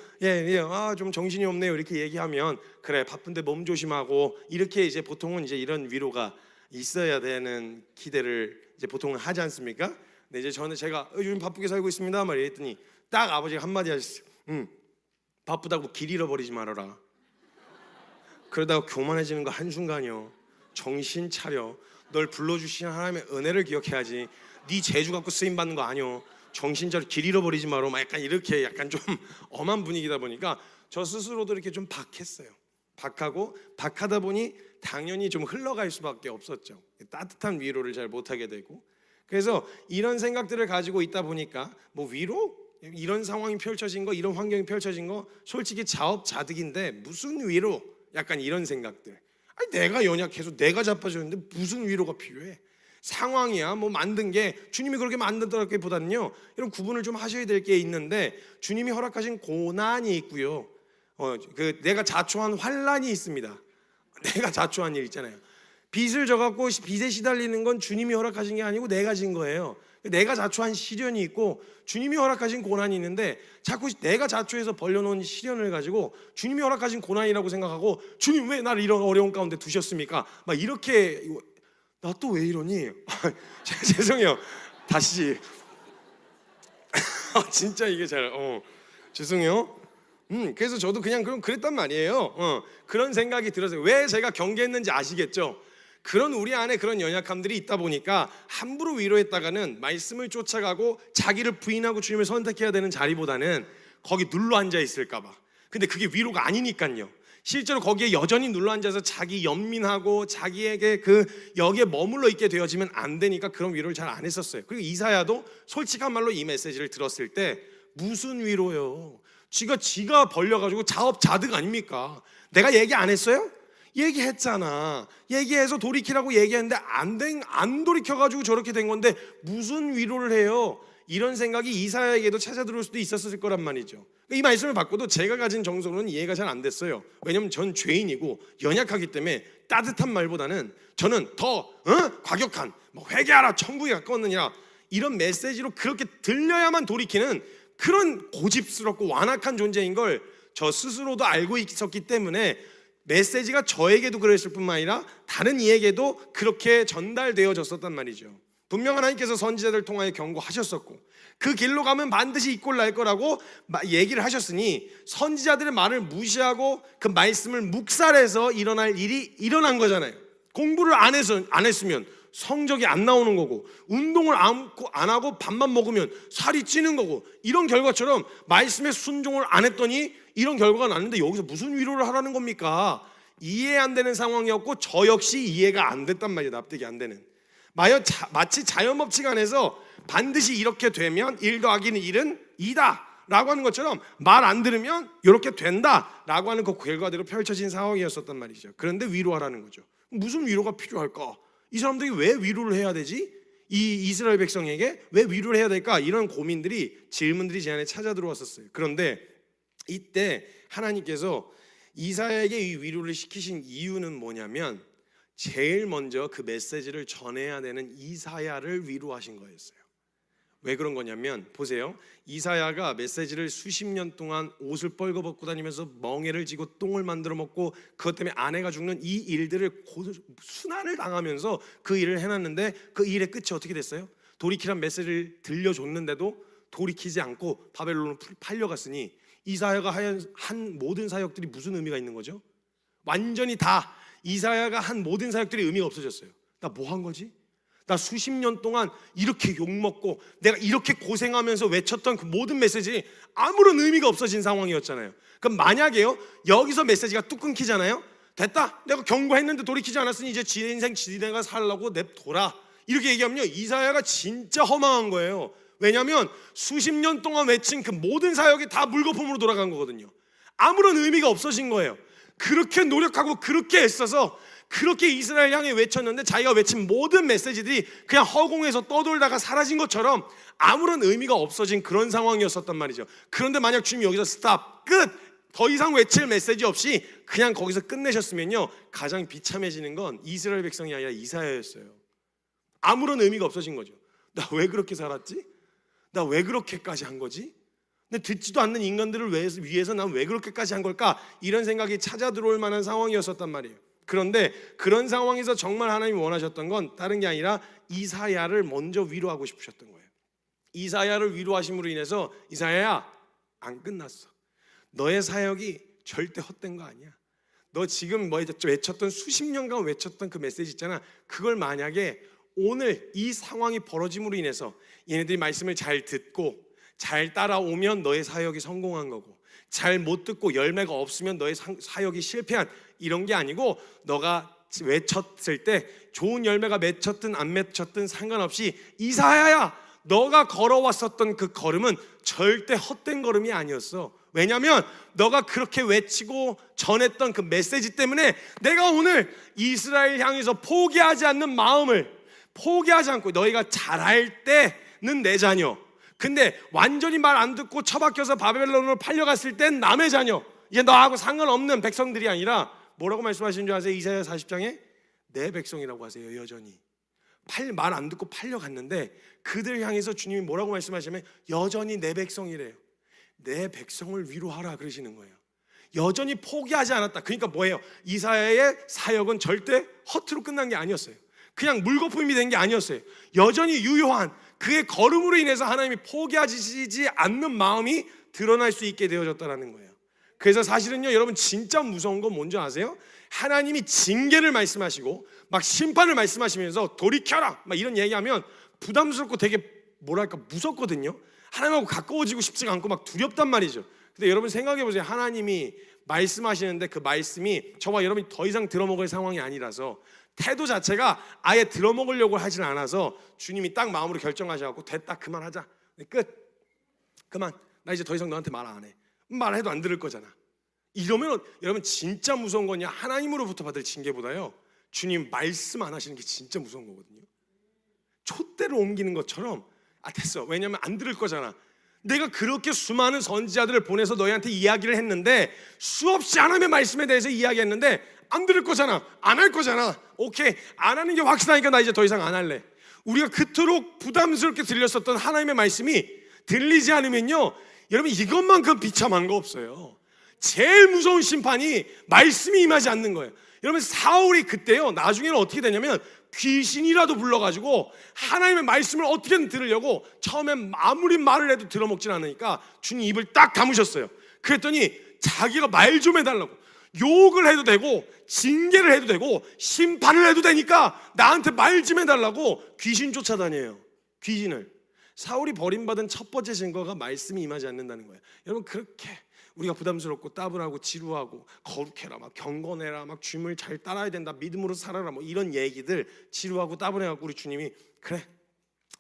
좀 정신이 없네요 이렇게 얘기하면 그래 바쁜데 몸 조심하고 이렇게 이제 보통은 이제 이런 위로가 있어야 되는 기대를 이제 보통은 하지 않습니까? 근데 이제 제가 요즘 바쁘게 살고 있습니다 말 이랬더니 딱 아버지가 한마디 하셨어요. 바쁘다고 길 잃어버리지 말아라. 그러다가 교만해지는 거 한순간이요. 정신 차려. 널 불러주신 하나님의 은혜를 기억해야지. 네 재주 갖고 쓰임 받는 거 아니요. 정신 차려. 길 잃어버리지 마라. 약간 이렇게 약간 좀 엄한 분위기다 보니까 저 스스로도 이렇게 좀 박했어요. 박하다 보니 당연히 좀 흘러갈 수밖에 없었죠. 따뜻한 위로를 잘 못하게 되고. 그래서 이런 생각들을 가지고 있다 보니까 뭐 위로? 이런 상황이 펼쳐진 거, 이런 환경이 펼쳐진 거 솔직히 자업자득인데 무슨 위로? 약간 이런 생각들. 내가 연약해서 내가 자빠졌는데 무슨 위로가 필요해? 상황이야 뭐 만든 게 주님이 그렇게 만들었다기보다는요 이런 구분을 좀 하셔야 될 게 있는데 주님이 허락하신 고난이 있고요. 내가 자초한 환난이 있습니다. 내가 자초한 일 있잖아요. 빚을 져갖고 빚에 시달리는 건 주님이 허락하신 게 아니고 내가 진 거예요. 내가 자초한 시련이 있고 주님이 허락하신 고난이 있는데 자꾸 내가 자초해서 벌려놓은 시련을 가지고 주님이 허락하신 고난이라고 생각하고 주님 왜 나를 이런 어려운 가운데 두셨습니까? 막 이렇게 나 또 왜 이러니? 죄송해요. 다시 진짜 이게 죄송해요. 그래서 저도 그냥 그랬단 말이에요. 그런 생각이 들어서 왜 제가 경계했는지 아시겠죠? 그런 우리 안에 그런 연약함들이 있다 보니까 함부로 위로했다가는 말씀을 쫓아가고 자기를 부인하고 주님을 선택해야 되는 자리보다는 거기 눌러 앉아 있을까 봐. 근데 그게 위로가 아니니까요. 실제로 거기에 여전히 눌러 앉아서 자기 연민하고 자기에게 여기에 머물러 있게 되어지면 안 되니까 그런 위로를 잘 안 했었어요. 그리고 이사야도 솔직한 말로 이 메시지를 들었을 때 무슨 위로요? 지가 벌려가지고 자업자득 아닙니까? 내가 얘기 안 했어요? 얘기했잖아. 얘기해서 돌이키라고 얘기했는데 안 돌이켜가지고 저렇게 된 건데 무슨 위로를 해요? 이런 생각이 이사야에게도 찾아들어올 수도 있었을 거란 말이죠. 이 말씀을 받고도 제가 가진 정서로는 이해가 잘 안 됐어요. 왜냐하면 전 죄인이고 연약하기 때문에 따뜻한 말보다는 저는 더 과격한 회개하라 천국에 가까웠느냐 이런 메시지로 그렇게 들려야만 돌이키는 그런 고집스럽고 완악한 존재인 걸 저 스스로도 알고 있었기 때문에 메시지가 저에게도 그랬을 뿐만 아니라 다른 이에게도 그렇게 전달되어졌었단 말이죠. 분명 하나님께서 선지자들 통하여 경고하셨었고 그 길로 가면 반드시 이 꼴 날 거라고 얘기를 하셨으니 선지자들의 말을 무시하고 그 말씀을 묵살해서 일어날 일이 일어난 거잖아요. 공부를 안 했으면 성적이 안 나오는 거고 운동을 안 하고 밥만 먹으면 살이 찌는 거고 이런 결과처럼 말씀에 순종을 안 했더니 이런 결과가 났는데 여기서 무슨 위로를 하라는 겁니까? 이해 안 되는 상황이었고 저 역시 이해가 안 됐단 말이에요. 납득이 안 되는. 마치 자연법칙 안에서 반드시 이렇게 되면 1 더하기는 1은 2다 라고 하는 것처럼 말 안 들으면 이렇게 된다 라고 하는 그 결과대로 펼쳐진 상황이었었단 말이죠. 그런데 위로하라는 거죠. 무슨 위로가 필요할까? 이 사람들이 왜 위로를 해야 되지? 이 이스라엘 백성에게 왜 위로를 해야 될까? 이런 질문들이 제 안에 찾아 들어왔었어요. 그런데 이때 하나님께서 이사야에게 이 위로를 시키신 이유는 뭐냐면 제일 먼저 그 메시지를 전해야 되는 이사야를 위로하신 거였어요. 왜 그런 거냐면 보세요. 이사야가 메시지를 수십 년 동안 옷을 뻘거벗고 다니면서 멍에를 지고 똥을 만들어 먹고 그것 때문에 아내가 죽는 이 일들을 순환을 당하면서 그 일을 해놨는데 그 일의 끝이 어떻게 됐어요? 돌이키란 메시지를 들려줬는데도 돌이키지 않고 바벨론으로 팔려갔으니 이사야가 한 모든 사역들이 무슨 의미가 있는 거죠? 완전히 다 이사야가 한 모든 사역들이 의미가 없어졌어요. 나 뭐 한 거지? 나 수십 년 동안 이렇게 욕먹고 내가 이렇게 고생하면서 외쳤던 그 모든 메시지 아무런 의미가 없어진 상황이었잖아요. 그럼 만약에요 여기서 메시지가 뚝 끊기잖아요. 됐다 내가 경고했는데 돌이키지 않았으니 이제 지 인생 지네가 살라고 냅둬라 이렇게 얘기하면요 이사야가 진짜 허망한 거예요. 왜냐하면 수십 년 동안 외친 그 모든 사역이 다 물거품으로 돌아간 거거든요. 아무런 의미가 없어진 거예요. 그렇게 노력하고 그렇게 애써서 그렇게 이스라엘 향해 외쳤는데 자기가 외친 모든 메시지들이 그냥 허공에서 떠돌다가 사라진 것처럼 아무런 의미가 없어진 그런 상황이었었단 말이죠. 그런데 만약 주님이 여기서 스탑 끝 더 이상 외칠 메시지 없이 그냥 거기서 끝내셨으면요 가장 비참해지는 건 이스라엘 백성이 아니라 이사야였어요. 아무런 의미가 없어진 거죠. 나 왜 그렇게 살았지? 나 왜 그렇게까지 한 거지? 근데 듣지도 않는 인간들을 위해서 난 왜 그렇게까지 한 걸까? 이런 생각이 찾아 들어올 만한 상황이었었단 말이에요. 그런데 그런 상황에서 정말 하나님이 원하셨던 건 다른 게 아니라 이사야를 먼저 위로하고 싶으셨던 거예요. 이사야를 위로하심으로 인해서 이사야야 안 끝났어. 너의 사역이 절대 헛된 거 아니야. 너 지금 외쳤던 수십 년간 외쳤던 그 메시지 있잖아. 그걸 만약에 오늘 이 상황이 벌어짐으로 인해서 얘네들이 말씀을 잘 듣고 잘 따라오면 너의 사역이 성공한 거고 잘 못 듣고 열매가 없으면 너의 사역이 실패한 이런 게 아니고 너가 외쳤을 때 좋은 열매가 맺혔든 안 맺혔든 상관없이 이사야야 너가 걸어왔었던 그 걸음은 절대 헛된 걸음이 아니었어. 왜냐하면 너가 그렇게 외치고 전했던 그 메시지 때문에 내가 오늘 이스라엘 향해서 포기하지 않는 마음을 포기하지 않고 너희가 잘할 때는 내 자녀 근데 완전히 말 안 듣고 처박혀서 바벨론으로 팔려갔을 땐 남의 자녀 이제 너하고 상관없는 백성들이 아니라 뭐라고 말씀하시는 줄 아세요? 이사야 40장에 내 백성이라고 하세요. 여전히 말 안 듣고 팔려갔는데 그들 향해서 주님이 뭐라고 말씀하시냐면 여전히 내 백성이래요. 내 백성을 위로하라 그러시는 거예요. 여전히 포기하지 않았다. 그러니까 뭐예요? 이사야의 사역은 절대 허투루 끝난 게 아니었어요. 그냥 물거품이 된 게 아니었어요. 여전히 유효한 그의 걸음으로 인해서 하나님이 포기하지 않는 마음이 드러날 수 있게 되어졌다는 거예요. 그래서 사실은요 여러분 진짜 무서운 건 뭔지 아세요? 하나님이 징계를 말씀하시고 막 심판을 말씀하시면서 돌이켜라 막 이런 얘기하면 부담스럽고 되게 뭐랄까 무섭거든요. 하나님하고 가까워지고 싶지가 않고 막 두렵단 말이죠. 근데 여러분 생각해 보세요. 하나님이 말씀하시는데 그 말씀이 저와 여러분이 더 이상 들어먹을 상황이 아니라서 태도 자체가 아예 들어먹으려고 하진 않아서 주님이 딱 마음으로 결정하셔서 됐다 그만하자 끝 그만 나 이제 더 이상 너한테 말 안 해 말해도 안 들을 거잖아. 이러면 여러분 진짜 무서운 거냐 하나님으로부터 받을 징계보다요 주님 말씀 안 하시는 게 진짜 무서운 거거든요. 촛대를 옮기는 것처럼 됐어. 왜냐면 안 들을 거잖아. 내가 그렇게 수많은 선지자들을 보내서 너희한테 이야기를 했는데 수없이 하나님의 말씀에 대해서 이야기했는데 안 들을 거잖아. 안 할 거잖아. 오케이, 안 하는 게 확실하니까 나 이제 더 이상 안 할래. 우리가 그토록 부담스럽게 들렸었던 하나님의 말씀이 들리지 않으면요, 여러분 이것만큼 비참한 거 없어요. 제일 무서운 심판이 말씀이 임하지 않는 거예요. 여러분 사울이 그때요, 나중에는 어떻게 되냐면 귀신이라도 불러가지고 하나님의 말씀을 어떻게든 들으려고 처음엔 아무리 말을 해도 들어먹질 않으니까 주님 입을 딱 다무셨어요. 그랬더니 자기가 말 좀 해달라고, 욕을 해도 되고 징계를 해도 되고 심판을 해도 되니까 나한테 말 좀 해달라고 귀신 쫓아다녀요. 귀신을. 사울이 버림받은 첫 번째 증거가 말씀이 임하지 않는다는 거예요. 여러분 그렇게 우리가 부담스럽고 따분하고 지루하고 거룩해라, 막 경건해라, 막 주님을 잘 따라야 된다, 믿음으로 살아라, 뭐 이런 얘기들 지루하고 따분해갖고 우리 주님이 그래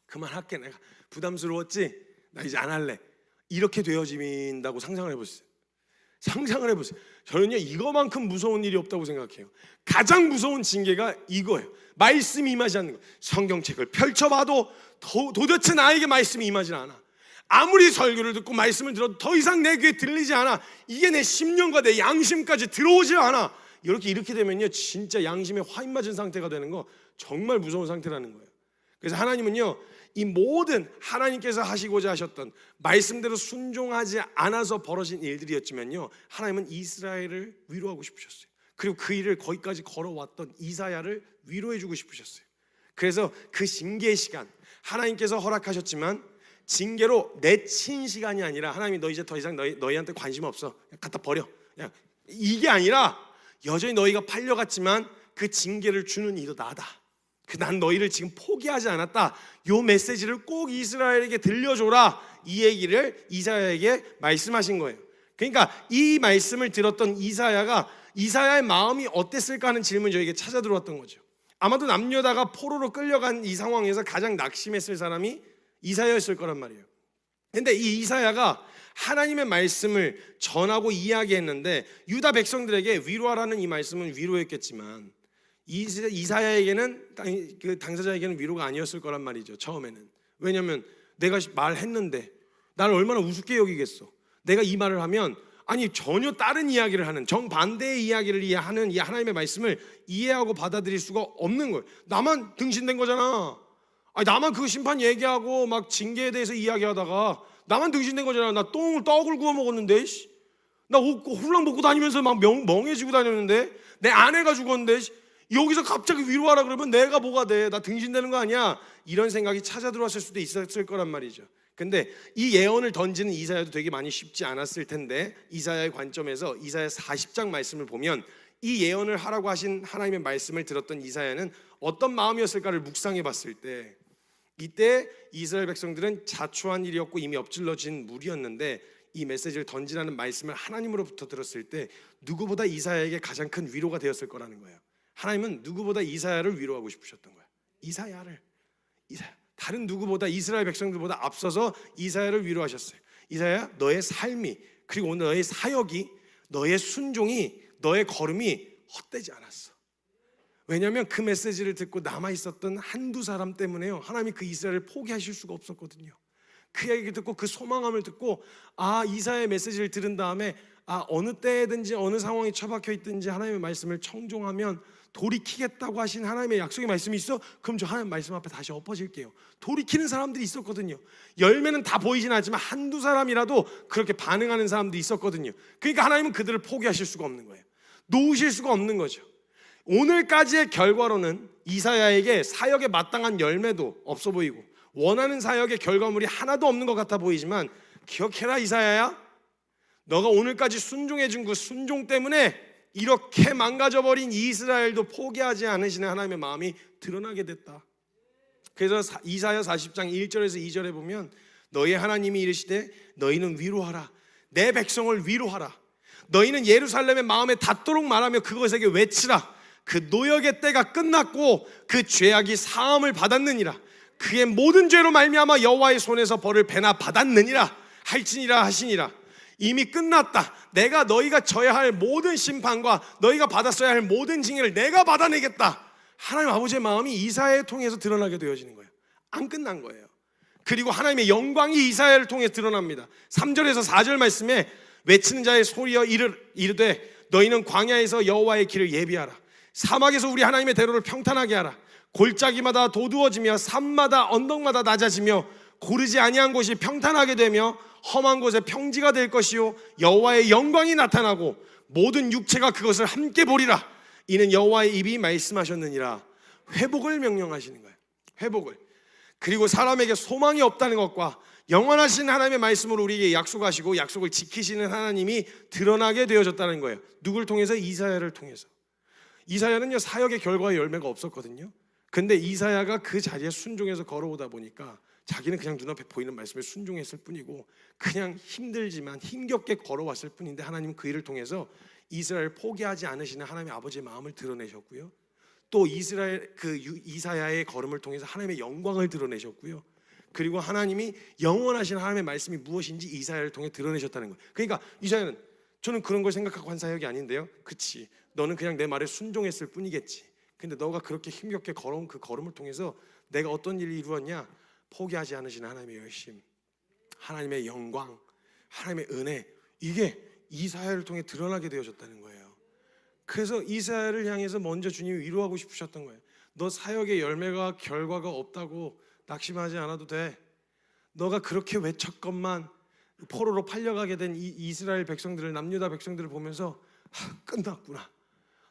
그만할게, 내가 부담스러웠지, 나 이제 안 할래, 이렇게 되어진다고 상상을 해보세요. 상상을 해보세요. 저는요 이거만큼 무서운 일이 없다고 생각해요. 가장 무서운 징계가 이거예요. 말씀이 임하지 않는 거예요. 성경책을 펼쳐봐도 도대체 나에게 말씀이 임하지 않아. 아무리 설교를 듣고 말씀을 들어도 더 이상 내 귀에 들리지 않아. 이게 내 심령과 내 양심까지 들어오지 않아. 이렇게 되면요 진짜 양심에 화인 맞은 상태가 되는 거 정말 무서운 상태라는 거예요. 그래서 하나님은요 이 모든 하나님께서 하시고자 하셨던 말씀대로 순종하지 않아서 벌어진 일들이었지만요, 하나님은 이스라엘을 위로하고 싶으셨어요. 그리고 그 일을 거기까지 걸어왔던 이사야를 위로해주고 싶으셨어요. 그래서 그 징계의 시간 하나님께서 허락하셨지만 징계로 내친 시간이 아니라 하나님이 너 이제 더 이상 너희한테 관심 없어, 갖다 버려, 그냥 이게 아니라 여전히 너희가 팔려갔지만 그 징계를 주는 이도 나다. 난 너희를 지금 포기하지 않았다. 요 메시지를 꼭 이스라엘에게 들려줘라. 이 얘기를 이사야에게 말씀하신 거예요. 그러니까 이 말씀을 들었던 이사야의 마음이 어땠을까 하는 질문이 저에게 찾아 들어왔던 거죠. 아마도 남녀다가 포로로 끌려간 이 상황에서 가장 낙심했을 사람이 이사야였을 거란 말이에요. 근데 이 이사야가 하나님의 말씀을 전하고 이야기했는데 유다 백성들에게 위로하라는 이 말씀은 위로였겠지만 이사야에게는 그 당사자에게는 위로가 아니었을 거란 말이죠. 처음에는. 왜냐하면 내가 말했는데 나를 얼마나 우습게 여기겠어. 내가 이 말을 하면 아니 전혀 다른 이야기를 하는 정반대의 이야기를 하는 이 하나님의 말씀을 이해하고 받아들일 수가 없는 거예요. 나만 등신된 거잖아. 아니 나만 그 심판 얘기하고 막 징계에 대해서 이야기하다가 나만 등신된 거잖아. 나 떡을 구워 먹었는데, 나 옷 훌랑 벗고 다니면서 막 멍해지고 다녔는데, 내 아내가 죽었는데 여기서 갑자기 위로하라 그러면 내가 뭐가 돼? 나 등신되는 거 아니야? 이런 생각이 찾아 들어왔을 수도 있었을 거란 말이죠. 근데 이 예언을 던지는 이사야도 되게 많이 쉽지 않았을 텐데, 이사야의 관점에서 이사야 40장 말씀을 보면 이 예언을 하라고 하신 하나님의 말씀을 들었던 이사야는 어떤 마음이었을까를 묵상해 봤을 때, 이때 이스라엘 백성들은 자초한 일이었고 이미 엎질러진 물이었는데 이 메시지를 던지라는 말씀을 하나님으로부터 들었을 때 누구보다 이사야에게 가장 큰 위로가 되었을 거라는 거예요. 하나님은 누구보다 이사야를 위로하고 싶으셨던 거예요. 이사야 다른 누구보다 이스라엘 백성들보다 앞서서 이사야를 위로하셨어요. 이사야, 너의 삶이, 그리고 너의 사역이, 너의 순종이, 너의 걸음이 헛되지 않았어. 왜냐하면 그 메시지를 듣고 남아있었던 한두 사람 때문에요, 하나님이 그 이스라엘을 포기하실 수가 없었거든요. 그 얘기를 듣고 그 소망함을 듣고 이사야의 메시지를 들은 다음에 어느 때든지 어느 상황에 처박혀 있든지 하나님의 말씀을 청종하면 돌이키겠다고 하신 하나님의 약속의 말씀이 있어? 그럼 저 하나님 말씀 앞에 다시 엎어질게요. 돌이키는 사람들이 있었거든요. 열매는 다 보이진 않지만 한두 사람이라도 그렇게 반응하는 사람들이 있었거든요. 그러니까 하나님은 그들을 포기하실 수가 없는 거예요. 놓으실 수가 없는 거죠. 오늘까지의 결과로는 이사야에게 사역에 마땅한 열매도 없어 보이고 원하는 사역의 결과물이 하나도 없는 것 같아 보이지만, 기억해라 이사야야, 너가 오늘까지 순종해준 그 순종 때문에 이렇게 망가져버린 이스라엘도 포기하지 않으시는 하나님의 마음이 드러나게 됐다. 그래서 이사야 40장 1절에서 2절에 보면 너희 하나님이 이르시되 너희는 위로하라, 내 백성을 위로하라. 너희는 예루살렘의 마음에 닿도록 말하며 그것에게 외치라. 그 노역의 때가 끝났고 그 죄악이 사함을 받았느니라. 그의 모든 죄로 말미암아 여호와의 손에서 벌을 배나 받았느니라 할지니라 하시니라. 이미 끝났다. 내가 너희가 져야 할 모든 심판과 너희가 받았어야 할 모든 징계를 내가 받아내겠다. 하나님 아버지의 마음이 이사야를 통해서 드러나게 되어지는 거예요. 안 끝난 거예요. 그리고 하나님의 영광이 이사야를 통해 드러납니다. 3절에서 4절 말씀에 외치는 자의 소리여 이르되 너희는 광야에서 여호와의 길을 예비하라. 사막에서 우리 하나님의 대로를 평탄하게 하라. 골짜기마다 도두어지며 산마다 언덕마다 낮아지며 고르지 아니한 곳이 평탄하게 되며 험한 곳에 평지가 될 것이요 여호와의 영광이 나타나고 모든 육체가 그것을 함께 보리라. 이는 여호와의 입이 말씀하셨느니라. 회복을 명령하시는 거예요. 회복을. 그리고 사람에게 소망이 없다는 것과 영원하신 하나님의 말씀으로 우리에게 약속하시고 약속을 지키시는 하나님이 드러나게 되어졌다는 거예요. 누굴 통해서? 이사야를 통해서. 이사야는요 사역의 결과의 열매가 없었거든요. 근데 이사야가 그 자리에 순종해서 걸어오다 보니까 자기는 그냥 눈앞에 보이는 말씀에 순종했을 뿐이고 그냥 힘들지만 힘겹게 걸어왔을 뿐인데 하나님은 그 일을 통해서 이스라엘을 포기하지 않으시는 하나님의 아버지의 마음을 드러내셨고요. 또 이사야의 걸음을 통해서 하나님의 영광을 드러내셨고요. 그리고 하나님이 영원하신 하나님의 말씀이 무엇인지 이사야를 통해 드러내셨다는 거예요. 그러니까 이사야는 저는 그런 걸 생각하고 한 사역이 아닌데요. 그치, 너는 그냥 내 말에 순종했을 뿐이겠지. 근데 너가 그렇게 힘겹게 걸어온 그 걸음을 통해서 내가 어떤 일을 이루었냐? 포기하지 않으시는 하나님의 열심, 하나님의 영광, 하나님의 은혜, 이게 이사야를 통해 드러나게 되어졌다는 거예요. 그래서 이사야를 향해서 먼저 주님이 위로하고 싶으셨던 거예요. 너 사역의 열매가 결과가 없다고 낙심하지 않아도 돼. 너가 그렇게 외쳤건만 포로로 팔려가게 된 이 이스라엘 백성들을, 남유다 백성들을 보면서 끝났구나,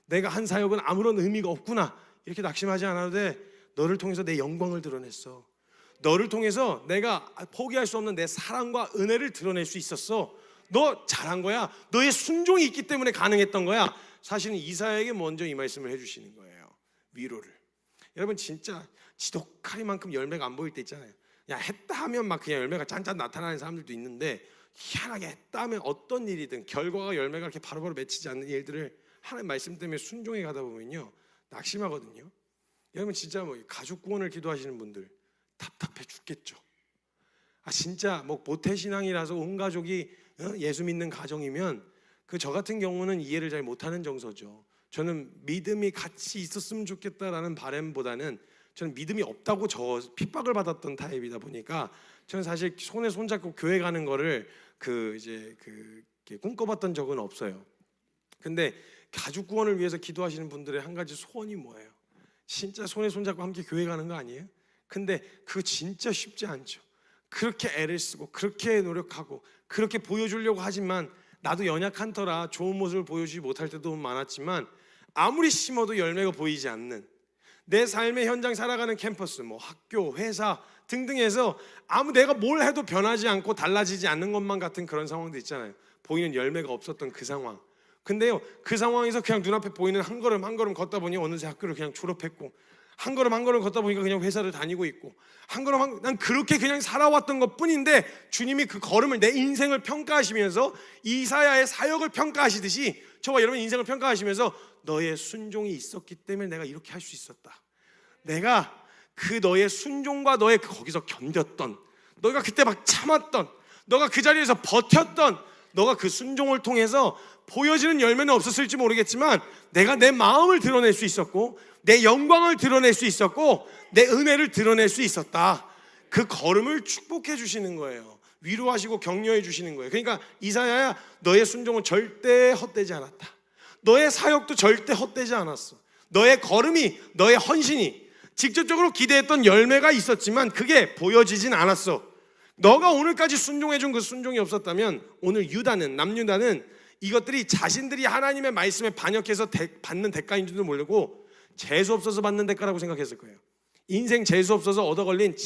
내가 한 사역은 아무런 의미가 없구나, 이렇게 낙심하지 않아도 돼. 너를 통해서 내 영광을 드러냈어. 너를 통해서 내가 포기할 수 없는 내 사랑과 은혜를 드러낼 수 있었어. 너 잘한 거야. 너의 순종이 있기 때문에 가능했던 거야. 사실은 이사야에게 먼저 이 말씀을 해주시는 거예요. 위로를. 여러분 진짜 지독하리만큼 열매가 안 보일 때 있잖아요. 야 했다 하면 막 그냥 열매가 짠짠 나타나는 사람들도 있는데, 희한하게 했다 하면 어떤 일이든 결과가 열매가 이렇게 바로바로 맺히지 않는 일들을 하나님 말씀 때문에 순종해 가다 보면요 낙심하거든요. 여러분 진짜 뭐 가족 구원을 기도하시는 분들 답답해 죽겠죠. 진짜 뭐 모태신앙이라서 온 가족이 예수 믿는 가정이면 저 같은 경우는 이해를 잘 못하는 정서죠. 저는 믿음이 같이 있었으면 좋겠다라는 바람보다는 저는 믿음이 없다고 핍박을 받았던 타입이다 보니까 저는 사실 손에 손잡고 교회 가는 거를 꿈꿔봤던 적은 없어요. 근데 가족 구원을 위해서 기도하시는 분들의 한 가지 소원이 뭐예요? 진짜 손에 손잡고 함께 교회 가는 거 아니에요? 근데 그거 진짜 쉽지 않죠. 그렇게 애를 쓰고 그렇게 노력하고 그렇게 보여주려고 하지만 나도 연약한 터라 좋은 모습을 보여주지 못할 때도 많았지만 아무리 심어도 열매가 보이지 않는 내 삶의 현장 살아가는 캠퍼스, 뭐 학교, 회사 등등에서 내가 뭘 해도 변하지 않고 달라지지 않는 것만 같은 그런 상황도 있잖아요. 보이는 열매가 없었던 그 상황. 근데요 그 상황에서 그냥 눈앞에 보이는 한 걸음 한 걸음 걷다 보니 어느새 학교를 그냥 졸업했고, 한 걸음 한 걸음 걷다 보니까 그냥 회사를 다니고 있고, 난 그렇게 그냥 살아왔던 것뿐인데 주님이 그 걸음을, 내 인생을 평가하시면서 이사야의 사역을 평가하시듯이 저와 여러분 인생을 평가하시면서 너의 순종이 있었기 때문에 내가 이렇게 할 수 있었다. 내가 그 너의 순종과 너의 거기서 견뎠던, 너가 그때 막 참았던, 너가 그 자리에서 버텼던, 너가 그 순종을 통해서 보여지는 열매는 없었을지 모르겠지만 내가 내 마음을 드러낼 수 있었고 내 영광을 드러낼 수 있었고 내 은혜를 드러낼 수 있었다. 그 걸음을 축복해 주시는 거예요. 위로하시고 격려해 주시는 거예요. 그러니까 이사야야, 너의 순종은 절대 헛되지 않았다. 너의 사역도 절대 헛되지 않았어. 너의 걸음이, 너의 헌신이 직접적으로 기대했던 열매가 있었지만 그게 보여지진 않았어. 너가 오늘까지 순종해 준 그 순종이 없었다면 오늘 남유다는 이것들이 자신들이 하나님의 말씀에 반역해서 받는 대가인 줄도 모르고 재수 없어서 받는 대가라고 생각했을 거예요. 인생 재수 없어서 얻어 걸린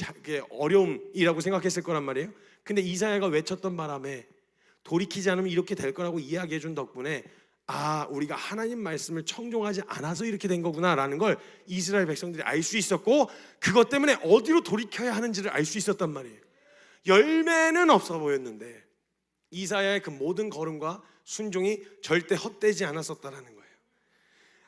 어려움이라고 생각했을 거란 말이에요. 근데 이사야가 외쳤던 바람에 돌이키지 않으면 이렇게 될 거라고 이야기해 준 덕분에 우리가 하나님 말씀을 청종하지 않아서 이렇게 된 거구나라는 걸 이스라엘 백성들이 알 수 있었고, 그것 때문에 어디로 돌이켜야 하는지를 알 수 있었단 말이에요. 열매는 없어 보였는데 이사야의 그 모든 걸음과 순종이 절대 헛되지 않았었다라는 거예요.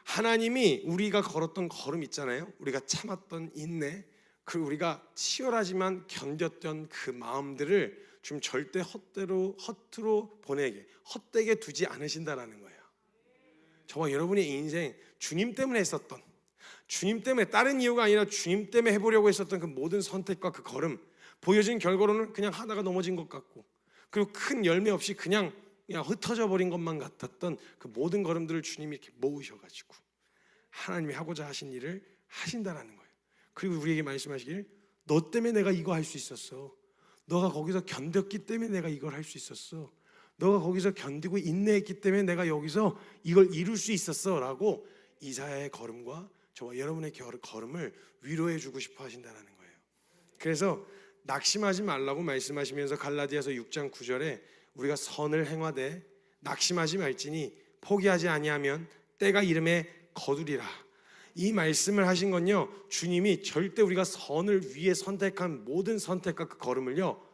하나님이 우리가 걸었던 걸음 있잖아요. 우리가 참았던 인내, 그리고 우리가 치열하지만 견뎠던 그 마음들을 좀 절대 허투루 보내게, 헛되게 두지 않으신다라는 거예요. 저와 여러분의 인생, 주님 때문에 했었던, 주님 때문에, 다른 이유가 아니라 주님 때문에 해보려고 했었던 그 모든 선택과 그 걸음, 보여진 결과로는 그냥 하다가 넘어진 것 같고, 그리고 큰 열매 없이 그냥 흩어져 버린 것만 같았던 그 모든 걸음들을 주님이 이렇게 모으셔가지고 하나님이 하고자 하신 일을 하신다라는 거예요. 그리고 우리에게 말씀하시길, 너 때문에 내가 이거 할 수 있었어. 너가 거기서 견뎠기 때문에 내가 이걸 할 수 있었어. 너가 거기서 견디고 인내했기 때문에 내가 여기서 이걸 이룰 수 있었어 라고 이사야의 걸음과 저와 여러분의 걸음을 위로해 주고 싶어 하신다는 거예요. 그래서 낙심하지 말라고 말씀하시면서 갈라디아서 6장 9절에 우리가 선을 행하되 낙심하지 말지니 포기하지 아니하면 때가 이름에 거두리라. 이 말씀을 하신 건요, 주님이 절대 우리가 선을 위해 선택한 모든 선택과 그 걸음을요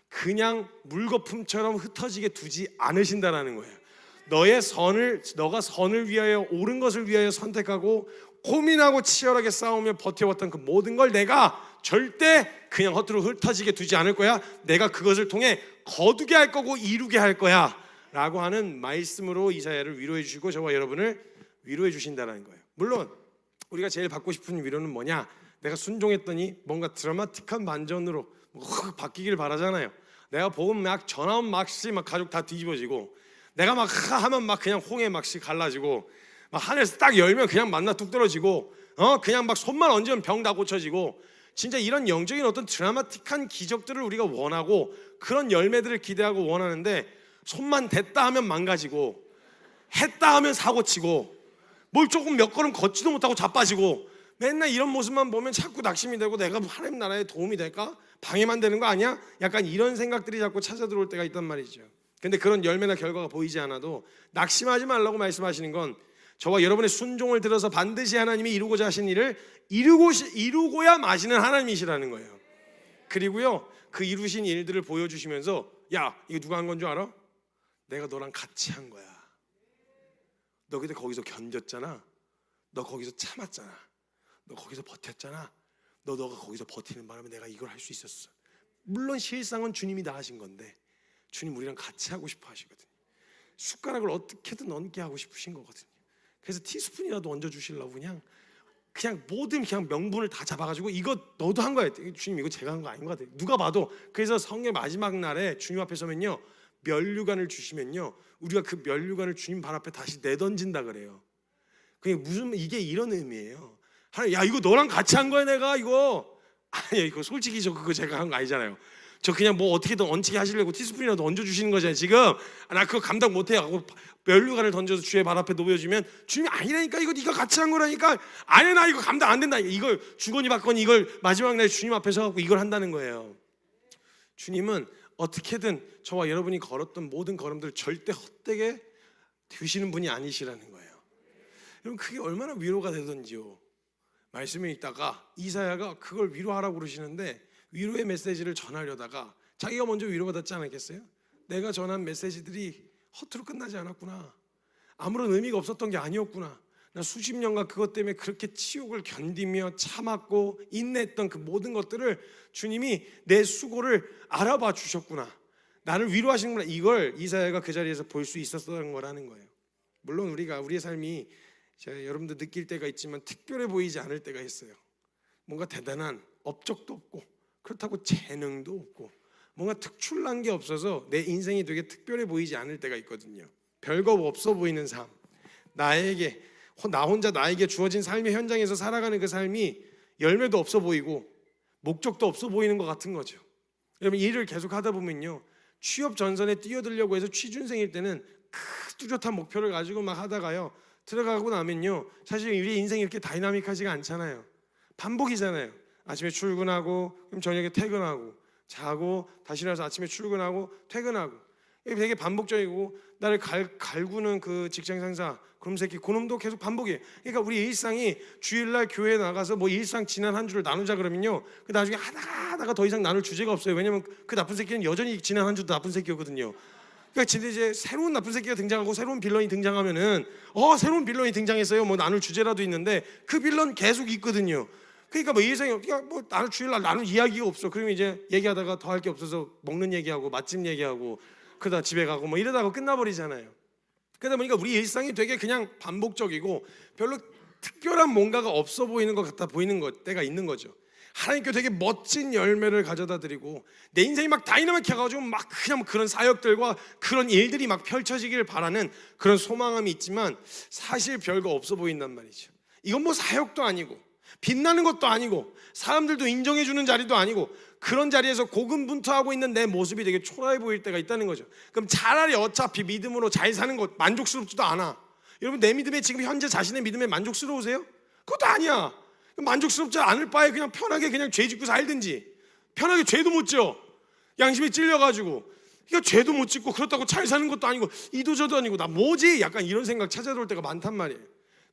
그냥 물거품처럼 흩어지게 두지 않으신다라는 거예요. 너가 선을 위하여, 옳은 것을 위하여 선택하고 고민하고 치열하게 싸우며 버텨왔던 그 모든 걸 내가 절대 그냥 허투루 흩어지게 두지 않을 거야. 내가 그것을 통해 거두게 할 거고 이루게 할 거야 라고 하는 말씀으로 이사야를 위로해 주시고 저와 여러분을 위로해 주신다는 거예요. 물론 우리가 제일 받고 싶은 위로는 뭐냐? 내가 순종했더니 뭔가 드라마틱한 반전으로 확 바뀌길 바라잖아요. 내가 복음 막 전하면 막시 막 가족 다 뒤집어지고, 내가 막 하면 막 그냥 홍해 막시 갈라지고, 막 하늘에서 딱 열면 그냥 만나 뚝 떨어지고, 그냥 막 손만 얹으면 병 다 고쳐지고, 진짜 이런 영적인 어떤 드라마틱한 기적들을 우리가 원하고 그런 열매들을 기대하고 원하는데, 손만 댔다 하면 망가지고, 했다 하면 사고치고, 뭘 조금 몇 걸음 걷지도 못하고 자빠지고, 맨날 이런 모습만 보면 자꾸 낙심이 되고, 내가 하나님 나라에 도움이 될까? 방해만 되는 거 아니야? 약간 이런 생각들이 자꾸 찾아 들어올 때가 있단 말이죠. 근데 그런 열매나 결과가 보이지 않아도 낙심하지 말라고 말씀하시는 건, 저와 여러분의 순종을 들어서 반드시 하나님이 이루고자 하신 일을 이루고야 마시는 하나님이시라는 거예요. 그리고요, 그 이루신 일들을 보여주시면서, 야, 이거 누가 한 건 줄 알아? 내가 너랑 같이 한 거야. 너 그때 거기서 견뎠잖아. 너 거기서 참았잖아. 너 거기서 버텼잖아. 너가 거기서 버티는 바람에 내가 이걸 할 수 있었어. 물론 실상은 주님이 다 하신 건데 주님 우리랑 같이 하고 싶어 하시거든요. 숟가락을 어떻게든 얹게 하고 싶으신 거거든요. 그래서 티스푼이라도 얹어주시려고 그냥 모든 그냥 명분을 다 잡아가지고, 이거 너도 한 거야. 주님 이거 제가 한 거 아닌 것 같아요. 누가 봐도. 그래서 성의 마지막 날에 주님 앞에 서면요, 면류관을 주시면요, 우리가 그 면류관을 주님 발 앞에 다시 내던진다 그래요. 그게 무슨, 이게 이런 의미예요. 하나님, 야 이거 너랑 같이 한 거야 내가 이거. 아니 이거 솔직히 저 그거 제가 한 거 아니잖아요. 저 그냥 뭐 어떻게든 얹히게 하시려고 티스푼이라도 얹어주시는 거잖아요 지금. 나 그거 감당 못해 하고 면류관을 던져서 주의 발 앞에 놓여주면, 주님이 아니라니까 이거 네가 같이 한 거라니까. 아니 나 이거 감당 안 된다. 이걸 주거니 받거니 이걸 마지막 날 주님 앞에 서갖고 이걸 한다는 거예요. 주님은 어떻게든 저와 여러분이 걸었던 모든 걸음들을 절대 헛되게 되시는 분이 아니시라는 거예요. 여러분 그게 얼마나 위로가 되던지요. 말씀을 읽다가 이사야가 그걸 위로하라고 그러시는데, 위로의 메시지를 전하려다가 자기가 먼저 위로받았지 않았겠어요? 내가 전한 메시지들이 허투루 끝나지 않았구나. 아무런 의미가 없었던 게 아니었구나. 나 수십 년간 그것 때문에 그렇게 치욕을 견디며 참았고 인내했던 그 모든 것들을 주님이 내 수고를 알아봐 주셨구나. 나를 위로하시는구나. 이걸 이사야가 그 자리에서 볼 수 있었던 거라는 거예요. 물론 우리의 삶이 여러분들 느낄 때가 있지만 특별해 보이지 않을 때가 있어요. 뭔가 대단한 업적도 없고 그렇다고 재능도 없고 뭔가 특출난 게 없어서 내 인생이 되게 특별해 보이지 않을 때가 있거든요. 별거 없어 보이는 삶, 나 혼자 나에게 주어진 삶의 현장에서 살아가는 그 삶이 열매도 없어 보이고 목적도 없어 보이는 것 같은 거죠. 여러분 일을 계속 하다 보면요, 취업 전선에 뛰어들려고 해서 취준생일 때는 뚜렷한 목표를 가지고 막 하다가요, 들어가고 나면요 사실 우리 인생이 이렇게 다이나믹하지가 않잖아요. 반복이잖아요. 아침에 출근하고 그럼 저녁에 퇴근하고 자고 다시 일어나서 아침에 출근하고 퇴근하고, 이게 되게 반복적이고, 나를 갈구는 그 직장 상사 그놈 새끼 그놈도 계속 반복이에요. 그러니까 우리 일상이 주일날 교회에 나가서 뭐 일상 지난 한 주를 나누자 그러면요, 그 나중에 하다가 더 이상 나눌 주제가 없어요. 왜냐면 그 나쁜 새끼는 여전히 지난 한 주도 나쁜 새끼였거든요. 그러니까 진짜 이제 새로운 나쁜 새끼가 등장하고 새로운 빌런이 등장하면은 새로운 빌런이 등장했어요. 뭐 나눌 주제라도 있는데 그 빌런 계속 있거든요. 그러니까 뭐 일상이 뭐 나는 주일날 나눌 이야기가 없어. 그러면 이제 얘기하다가 더 할 게 없어서 먹는 얘기하고 맛집 얘기하고 그러다 집에 가고 뭐 이러다가 끝나버리잖아요. 그러다 보니까 우리 일상이 되게 그냥 반복적이고 별로 특별한 뭔가가 없어 보이는 것 같아 보이는 때가 있는 거죠. 하나님께 되게 멋진 열매를 가져다 드리고 내 인생이 막 다이나믹해 가지고 막 그냥 그런 사역들과 그런 일들이 막 펼쳐지기를 바라는 그런 소망함이 있지만 사실 별거 없어 보인단 말이죠. 이건 뭐 사역도 아니고 빛나는 것도 아니고 사람들도 인정해 주는 자리도 아니고 그런 자리에서 고군분투하고 있는 내 모습이 되게 초라해 보일 때가 있다는 거죠. 그럼 차라리 어차피 믿음으로 잘 사는 것 만족스럽지도 않아. 여러분 내 믿음에 지금 현재 자신의 믿음에 만족스러우세요? 그것도 아니야. 만족스럽지 않을 바에 그냥 편하게 그냥 죄 짓고 살든지, 편하게 죄도 못 지어 양심에 찔려가지고 그러니까 죄도 못 짓고 그렇다고 잘 사는 것도 아니고 이도저도 아니고 나 뭐지? 약간 이런 생각 찾아올 때가 많단 말이에요.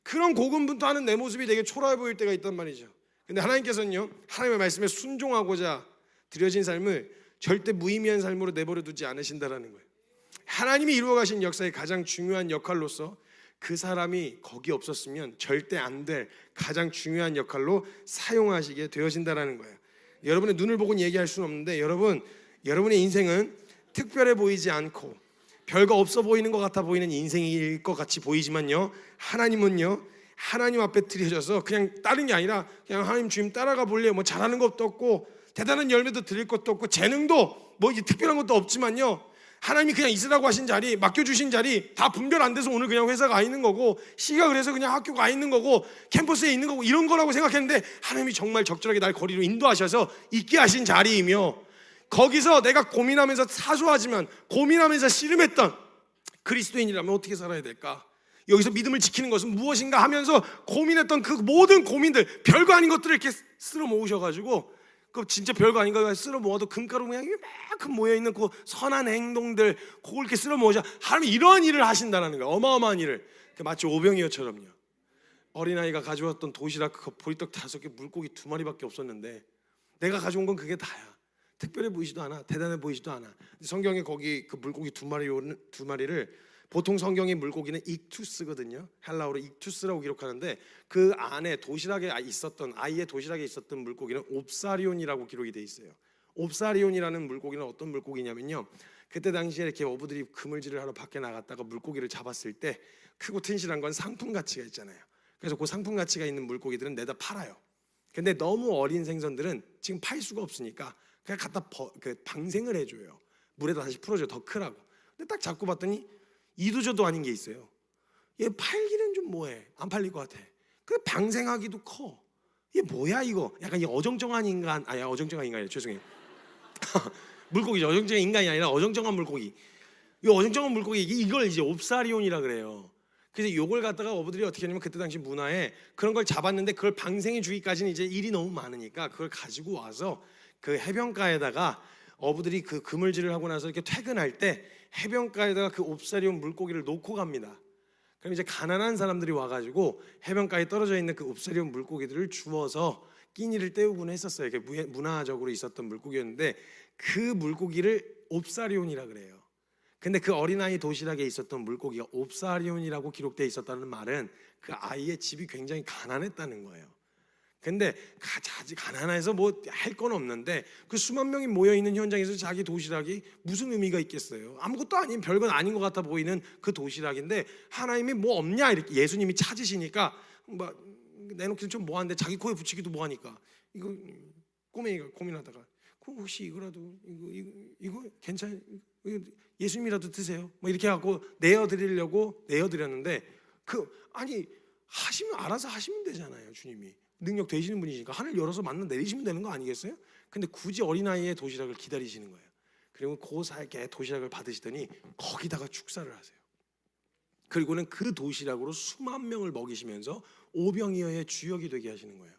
그런 고군분투하는 내 모습이 되게 초라해 보일 때가 있단 말이죠. 근데 하나님께서는요, 하나님의 말씀에 순종하고자 드려진 삶을 절대 무의미한 삶으로 내버려 두지 않으신다라는 거예요. 하나님이 이루어 가신 역사의 가장 중요한 역할로서 그 사람이 거기 없었으면 절대 안 될 가장 중요한 역할로 사용하시게 되어진다라는 거예요. 여러분의 눈을 보고는 얘기할 수는 없는데 여러분의 인생은 특별해 보이지 않고 별거 없어 보이는 것 같아 보이는 인생일 것 같이 보이지만요, 하나님은요, 하나님 앞에 드려져서 그냥 다른 게 아니라 그냥 하나님 주님 따라가 볼래요. 뭐 잘하는 것도 없고 대단한 열매도 드릴 것도 없고 재능도 뭐 이게 특별한 것도 없지만요, 하나님이 그냥 있으라고 하신 자리, 맡겨주신 자리 다 분별 안 돼서 오늘 그냥 회사 가 있는 거고 시가 그래서 그냥 학교 가 있는 거고 캠퍼스에 있는 거고 이런 거라고 생각했는데 하나님이 정말 적절하게 날 거리로 인도하셔서 있게 하신 자리이며 거기서 내가 고민하면서 사소하지만 고민하면서 씨름했던 그리스도인이라면 어떻게 살아야 될까? 여기서 믿음을 지키는 것은 무엇인가 하면서 고민했던 그 모든 고민들, 별거 아닌 것들을 이렇게 쓸어 모으셔가지고 그 진짜 별거 아닌 거 쓸어 모아도 금가루 모양이 이만큼 모여있는 그 선한 행동들 그걸 이렇게 쓸어 모으자. 하나님이 이러한 일을 하신다는 거예요. 어마어마한 일을. 마치 오병이어처럼요. 어린아이가 가져왔던 도시락 그 보리떡 5개, 물고기 2마리밖에 없었는데 내가 가져온 건 그게 다야. 특별해 보이지도 않아. 대단해 보이지도 않아. 성경에 거기 그 물고기 2마리를 보통 성경의 물고기는 익투스거든요. 헬라어로 익투스라고 기록하는데 그 안에 도시락에 있었던 아이의 도시락에 있었던 물고기는 옵사리온이라고 기록이 돼 있어요. 옵사리온이라는 물고기는 어떤 물고기냐면요, 그때 당시에 이렇게 어부들이 그물질을 하러 밖에 나갔다가 물고기를 잡았을 때 크고 튼실한 건 상품 가치가 있잖아요. 그래서 그 상품 가치가 있는 물고기들은 내다 팔아요. 근데 너무 어린 생선들은 지금 팔 수가 없으니까 그냥 갖다 방생을 해줘요. 물에다 다시 풀어줘요. 더 크라고. 근데 딱 잡고 봤더니 이도저도 아닌 게 있어요. 얘 팔기는 좀 뭐해, 안 팔릴 것 같아. 그 방생하기도 커. 얘 뭐야 이거? 약간 이 어정쩡한 인간, 어정쩡한 인간이에요. 죄송해요. 물고기죠. 어정쩡한 인간이 아니라 어정쩡한 물고기. 이 어정쩡한 물고기 이걸 이제 옵사리온이라 그래요. 그래서 요걸 갖다가 어부들이 어떻게 하냐면 그때 당시 문화에 그런 걸 잡았는데 그걸 방생해 주기까지는 이제 일이 너무 많으니까 그걸 가지고 와서 그 해변가에다가 어부들이 그 그물질을 하고 나서 이렇게 퇴근할 때 해변가에다가 그 옵사리온 물고기를 놓고 갑니다. 그럼 이제 가난한 사람들이 와가지고 해변가에 떨어져 있는 그 옵사리온 물고기들을 주워서 끼니를 때우곤 했었어요. 이게 문화적으로 있었던 물고기였는데 그 물고기를 옵사리온이라 그래요. 근데 그 어린아이 도시락에 있었던 물고기가 옵사리온이라고 기록되어 있었다는 말은 그 아이의 집이 굉장히 가난했다는 거예요. 근데 가난해서 뭐 할 건 없는데 그 수만 명이 모여 있는 현장에서 자기 도시락이 무슨 의미가 있겠어요? 아무것도 아닌 별건 아닌 것 같아 보이는 그 도시락인데 하나님이 뭐 없냐 이렇게 예수님이 찾으시니까 뭐 내놓기는 좀 뭐한데 자기 코에 붙이기도 뭐하니까 이거 꼬맹이가 고민하다가 혹시 이거라도 이거 괜찮? 예수님이라도 드세요. 뭐 이렇게 하고 내어드렸는데 하시면 알아서 하시면 되잖아요. 주님이 능력 되시는 분이시니까 하늘 열어서 만나 내리시면 되는 거 아니겠어요? 근데 굳이 어린아이의 도시락을 기다리시는 거예요. 그리고 고살게 도시락을 받으시더니 거기다가 축사를 하세요. 그리고는 그 도시락으로 수만 명을 먹이시면서 오병이어의 주역이 되게 하시는 거예요.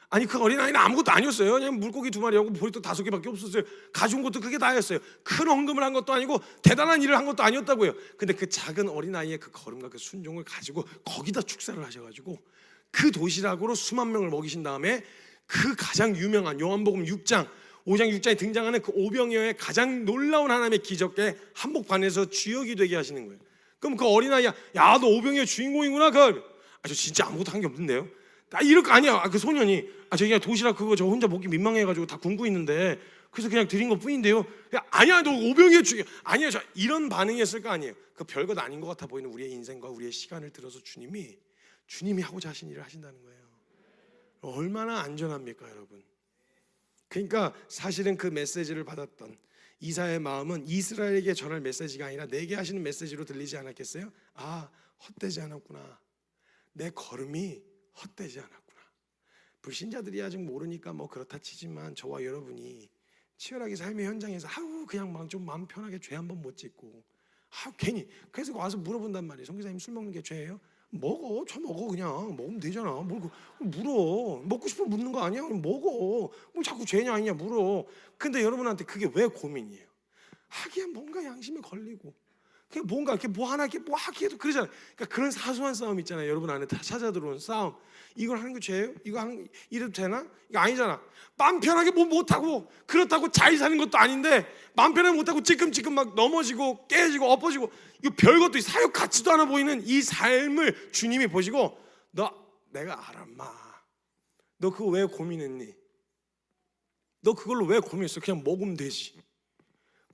아니 그 어린아이는 아무것도 아니었어요. 그냥 물고기 2마리하고 보리떡 5개밖에 없었어요. 가져온 것도 그게 다였어요. 큰 헌금을 한 것도 아니고 대단한 일을 한 것도 아니었다고요. 근데 그 작은 어린아이의 그 걸음과 그 순종을 가지고 거기다 축사를 하셔가지고 그 도시락으로 수만 명을 먹이신 다음에 그 가장 유명한 요한복음 6장 5장 6장에 등장하는 그 오병이어의 가장 놀라운 하나님의 기적에 한복판에서 주역이 되게 하시는 거예요. 그럼 그 어린아이야, 야 너 오병이어 주인공이구나. 저 진짜 아무것도 한 게 없는데요. 이럴 거 아니야. 그 소년이 저 그냥 도시락 그거 저 혼자 먹기 민망해가지고 다 굶고 있는데 그래서 그냥 드린 것 뿐인데요. 아니야 너 오병이어 주인 아니야. 이런 반응이었을 거 아니에요. 그 별것 아닌 것 같아 보이는 우리의 인생과 우리의 시간을 들어서 주님이 하고자 하신 일을 하신다는 거예요. 얼마나 안전합니까 여러분? 그러니까 사실은 그 메시지를 받았던 이사야의 마음은 이스라엘에게 전할 메시지가 아니라 내게 하시는 메시지로 들리지 않았겠어요? 아, 헛되지 않았구나. 내 걸음이 헛되지 않았구나. 불신자들이 아직 모르니까 뭐 그렇다 치지만 저와 여러분이 치열하게 삶의 현장에서 그냥 막 좀 마음 편하게 죄 한 번 못 짓고 괜히 그래서 와서 물어본단 말이에요. 선교사님, 술 먹는 게 죄예요? 먹어, 저 먹어. 그냥 먹으면 되잖아. 뭘 물어. 먹고 싶으면 묻는 거 아니야? 그럼 먹어. 뭐 자꾸 죄냐 아니냐 물어. 근데 여러분한테 그게 왜 고민이에요? 하기에 뭔가 양심에 걸리고 그냥 뭔가 이렇게 뭐 하나 이렇게 뭐 하기에도 그러잖아요. 그러니까 그런 사소한 싸움 있잖아요. 여러분 안에 다 찾아 들어온 싸움. 이걸 하는 게 죄예요? 이거 하는 이래도 되나? 이거 아니잖아. 마음 편하게 뭐 못하고 그렇다고 잘 사는 것도 아닌데 마음 편하게 못하고 찌끔찌끔 막 넘어지고 깨지고 엎어지고 이거 별것도 사역 같지도 않아 보이는 이 삶을 주님이 보시고 내가 알아 마. 너 그거 왜 고민했니? 너 그걸로 왜 고민했어? 그냥 먹으면 되지.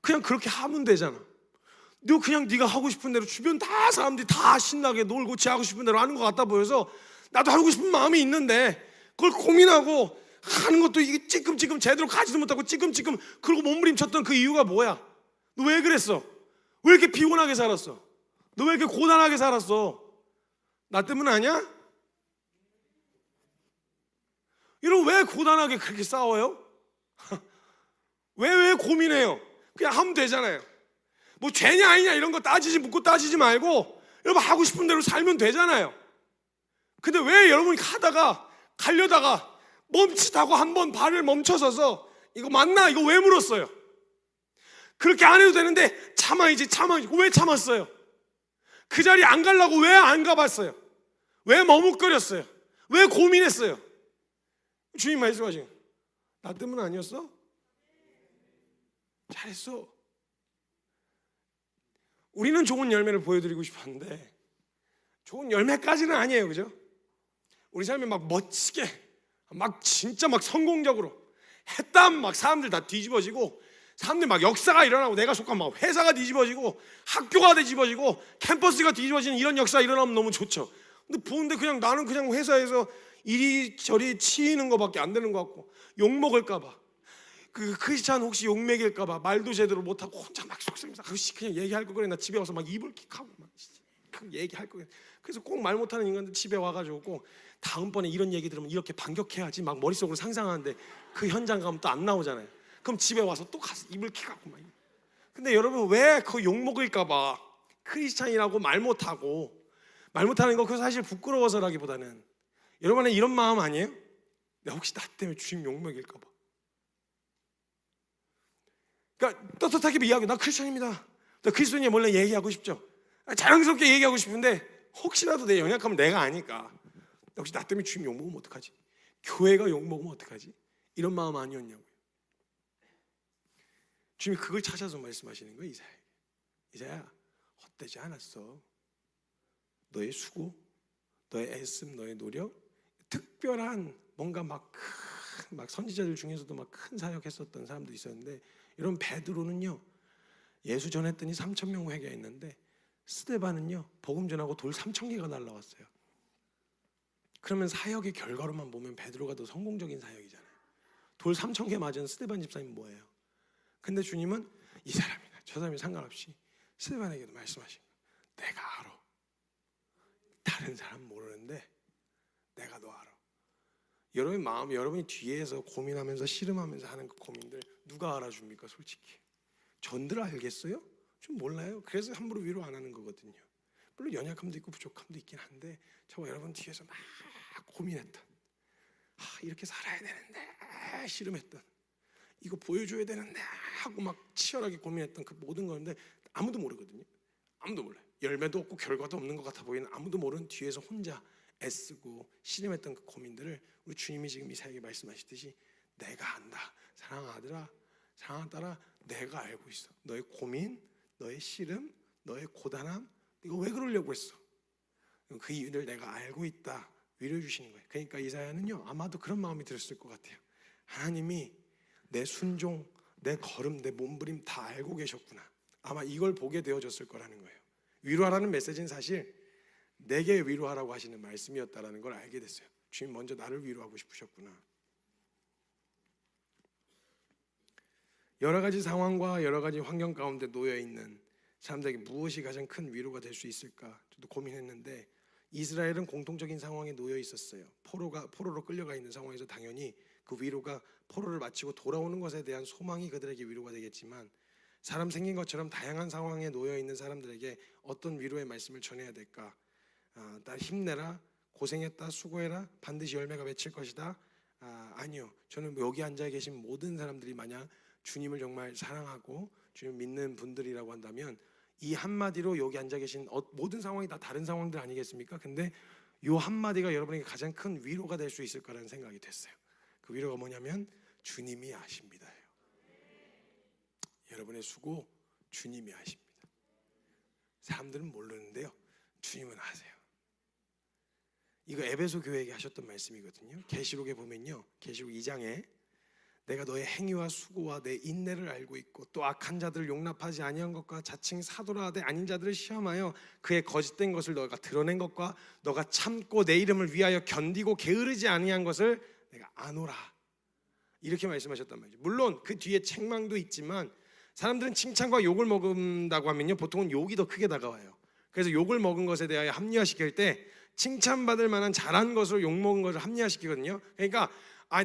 그냥 그렇게 하면 되잖아. 너 그냥 네가 하고 싶은 대로 주변 다 사람들이 다 신나게 놀고 지 하고 싶은 대로 하는 것 같다 보여서 나도 하고 싶은 마음이 있는데 그걸 고민하고 하는 것도 이게 찌끔찌끔 제대로 가지도 못하고 찌끔찌끔 그러고 몸부림쳤던 그 이유가 뭐야? 너 왜 그랬어? 왜 이렇게 피곤하게 살았어? 너 왜 이렇게 고단하게 살았어? 나 때문 아니야? 여러분 왜 고단하게 그렇게 싸워요? 왜 고민해요? 그냥 하면 되잖아요. 뭐 죄냐 아니냐 이런 거 묻고 따지지 말고 여러분 하고 싶은 대로 살면 되잖아요. 근데 왜 여러분이 가려다가 멈칫하고 한번 발을 멈춰서서 이거 맞나? 이거 왜 물었어요? 그렇게 안 해도 되는데 참아야지. 왜 참았어요? 그 자리에 안 가려고 왜 안 가봤어요? 왜 머뭇거렸어요? 왜 고민했어요? 주님 말씀하시는 나 때문 아니었어? 잘했어. 우리는 좋은 열매를 보여드리고 싶었는데 좋은 열매까지는 아니에요, 그죠? 우리 삶이 막 멋지게 막 진짜 막 성공적으로 했다면 막 사람들 다 뒤집어지고 사람들 막 역사가 일어나고 내가 속한 막 회사가 뒤집어지고 학교가 뒤집어지고 캠퍼스가 뒤집어지는 이런 역사 일어나면 너무 좋죠. 근데 보는데 그냥 나는 그냥 회사에서 이리저리 치이는 거밖에 안 되는 것 같고 욕먹을까 봐 그 크리스찬 혹시 욕먹일까 봐 말도 제대로 못하고 혼자 막 속상해서 그냥 얘기할 거 그래. 나 집에 와서 막 입을 킥하고 막 얘기할 거예요. 그래서 꼭 말 못하는 인간들 집에 와가지고 꼭 다음번에 이런 얘기 들으면 이렇게 반격해야지 막 머릿속으로 상상하는데 그 현장 가면 또 안 나오잖아요. 그럼 집에 와서 또 가서 입을 킥하고 막. 근데 여러분 왜 그 욕먹을까 봐 크리스찬이라고 말 못하는 거 그거 사실 부끄러워서라기보다는 여러분의 이런 마음 아니에요? 내가 혹시 나 때문에 주님 욕먹일까 봐. 그러니까 떳떳하게 이야기 나 크리스찬입니다. 나 그리스도인이 원래 얘기하고 싶죠. 자랑스럽게 얘기하고 싶은데 혹시라도 내 연약하면 내가 아니까 혹시 나 때문에 주님 욕먹으면 어떡하지? 교회가 욕먹으면 어떡하지? 이런 마음 아니었냐고요. 주님이 그걸 찾아서 말씀하시는 거예요. 이사야 헛되지 않았어. 너의 수고, 너의 애씀, 너의 노력, 특별한 뭔가 막 선지자들 중에서도 막 큰 사역했었던 사람도 있었는데 이런 베드로는요 예수 전했더니 3,000명 회개했는데 스데반은요 복음 전하고 돌 3,000개가 날라왔어요. 그러면 사역의 결과로만 보면 베드로가 더 성공적인 사역이잖아요. 돌 3,000개 맞은 스데반 집사님 뭐예요? 근데 주님은 이 사람이나 저 사람이 상관없이 스데반에게도 말씀하신 거예요. 내가 알아. 다른 사람 모르는데 내가 너 알아. 여러분의 마음, 여러분이 뒤에서 고민하면서 씨름하면서 하는 그 고민들 누가 알아줍니까? 솔직히 전들 알겠어요? 좀 몰라요. 그래서 함부로 위로 안 하는 거거든요. 물론 연약함도 있고 부족함도 있긴 한데 저와 여러분 뒤에서 막 고민했던 이렇게 살아야 되는데 씨름했던 이거 보여줘야 되는데 하고 막 치열하게 고민했던 그 모든 건데 아무도 모르거든요. 아무도 몰라요. 열매도 없고 결과도 없는 것 같아 보이는 아무도 모르는 뒤에서 혼자 애쓰고 씨름했던 그 고민들을 우리 주님이 지금 이사야에게 말씀하시듯이 내가 안다. 사랑하는 아들아, 사랑하는 딸아, 내가 알고 있어. 너의 고민, 너의 씨름, 너의 고단함 이거 왜 그러려고 했어? 그 이유를 내가 알고 있다. 위로해 주시는 거예요. 그러니까 이사야는요 아마도 그런 마음이 들었을 것 같아요. 하나님이 내 순종, 내 걸음, 내 몸부림 다 알고 계셨구나. 아마 이걸 보게 되어졌을 거라는 거예요. 위로하라는 메시지는 사실 내게 위로하라고 하시는 말씀이었다라는 걸 알게 됐어요. 주님 먼저 나를 위로하고 싶으셨구나. 여러 가지 상황과 여러 가지 환경 가운데 놓여 있는 사람들에게 무엇이 가장 큰 위로가 될 수 있을까 저도 고민했는데, 이스라엘은 공통적인 상황에 놓여 있었어요. 포로로 끌려가 있는 상황에서 당연히 그 위로가 포로를 마치고 돌아오는 것에 대한 소망이 그들에게 위로가 되겠지만, 사람 생긴 것처럼 다양한 상황에 놓여 있는 사람들에게 어떤 위로의 말씀을 전해야 될까? 날 힘내라, 고생했다, 수고해라, 반드시 열매가 맺힐 것이다. 아니요, 저는 여기 앉아 계신 모든 사람들이 만약 주님을 정말 사랑하고 주님 믿는 분들이라고 한다면 이 한마디로 여기 앉아 계신 모든 상황이 다 다른 상황들 아니겠습니까? 근데 이 한마디가 여러분에게 가장 큰 위로가 될 수 있을 거라는 생각이 됐어요. 그 위로가 뭐냐면 주님이 아십니다예요. 여러분의 수고 주님이 아십니다. 사람들은 모르는데요, 주님은 아세요. 이거 에베소 교회에게 하셨던 말씀이거든요. 계시록에 보면요, 계시록 2장에 내가 너의 행위와 수고와 내 인내를 알고 있고 또 악한 자들을 용납하지 아니한 것과 자칭 사도라 하되 아닌 자들을 시험하여 그의 거짓된 것을 너가 드러낸 것과 너가 참고 내 이름을 위하여 견디고 게으르지 아니한 것을 내가 아노라, 이렇게 말씀하셨단 말이죠. 물론 그 뒤에 책망도 있지만 사람들은 칭찬과 욕을 먹는다고 하면요, 보통은 욕이 더 크게 다가와요. 그래서 욕을 먹은 것에 대하여 합리화시킬 때 칭찬받을 만한 잘한 것으로 욕먹은 것을 합리화시키거든요. 그러니까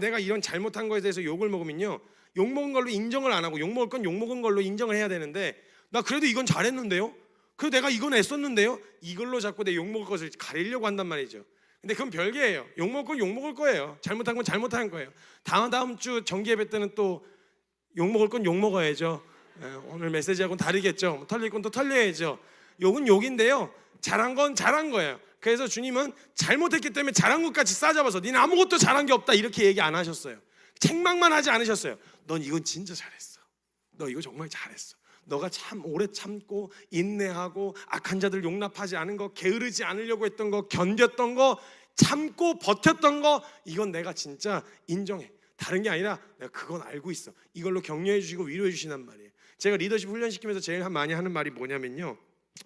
내가 이런 잘못한 것에 대해서 욕을 먹으면요, 욕먹은 걸로 인정을 안 하고 욕먹을 건 욕먹은 걸로 인정을 해야 되는데, 나 그래도 이건 잘했는데요, 그래도 내가 이건 애썼는데요, 이걸로 자꾸 내 욕먹을 것을 가리려고 한단 말이죠. 근데 그건 별개예요. 욕먹을 건 욕먹을 거예요. 잘못한 건 잘못한 거예요. 다음 주 정기예배 때는 또 욕먹을 건 욕먹어야죠. 오늘 메시지하고는 다르겠죠. 털릴 건 또 털려야죠. 욕은 욕인데요, 잘한 건 잘한 거예요. 그래서 주님은 잘못했기 때문에 잘한 것 같이 싸잡아서 니는 아무것도 잘한 게 없다 이렇게 얘기 안 하셨어요. 책망만 하지 않으셨어요. 넌 이건 진짜 잘했어. 너 이거 정말 잘했어. 너가 참 오래 참고 인내하고 악한 자들 용납하지 않은 거, 게으르지 않으려고 했던 거, 견뎠던 거, 참고 버텼던 거, 이건 내가 진짜 인정해. 다른 게 아니라 내가 그건 알고 있어. 이걸로 격려해 주시고 위로해 주신단 말이에요. 제가 리더십 훈련시키면서 제일 많이 하는 말이 뭐냐면요,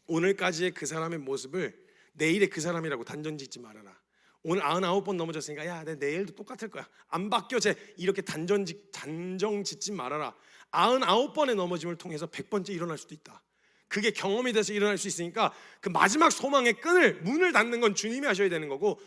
오늘까지의 그 사람의 모습을 내일의 그 사람이라고 단정 짓지 말아라. 오늘 99번 넘어졌으니까 야, 내일도 똑같을 거야, 안 바뀌어, 이렇게 단정 짓지 말아라. 99번의 넘어짐을 통해서 100번째 일어날 수도 있다. 그게 경험이 돼서 일어날 수 있으니까 그 마지막 소망의 문을 닫는 건 주님이 하셔야 되는 거고,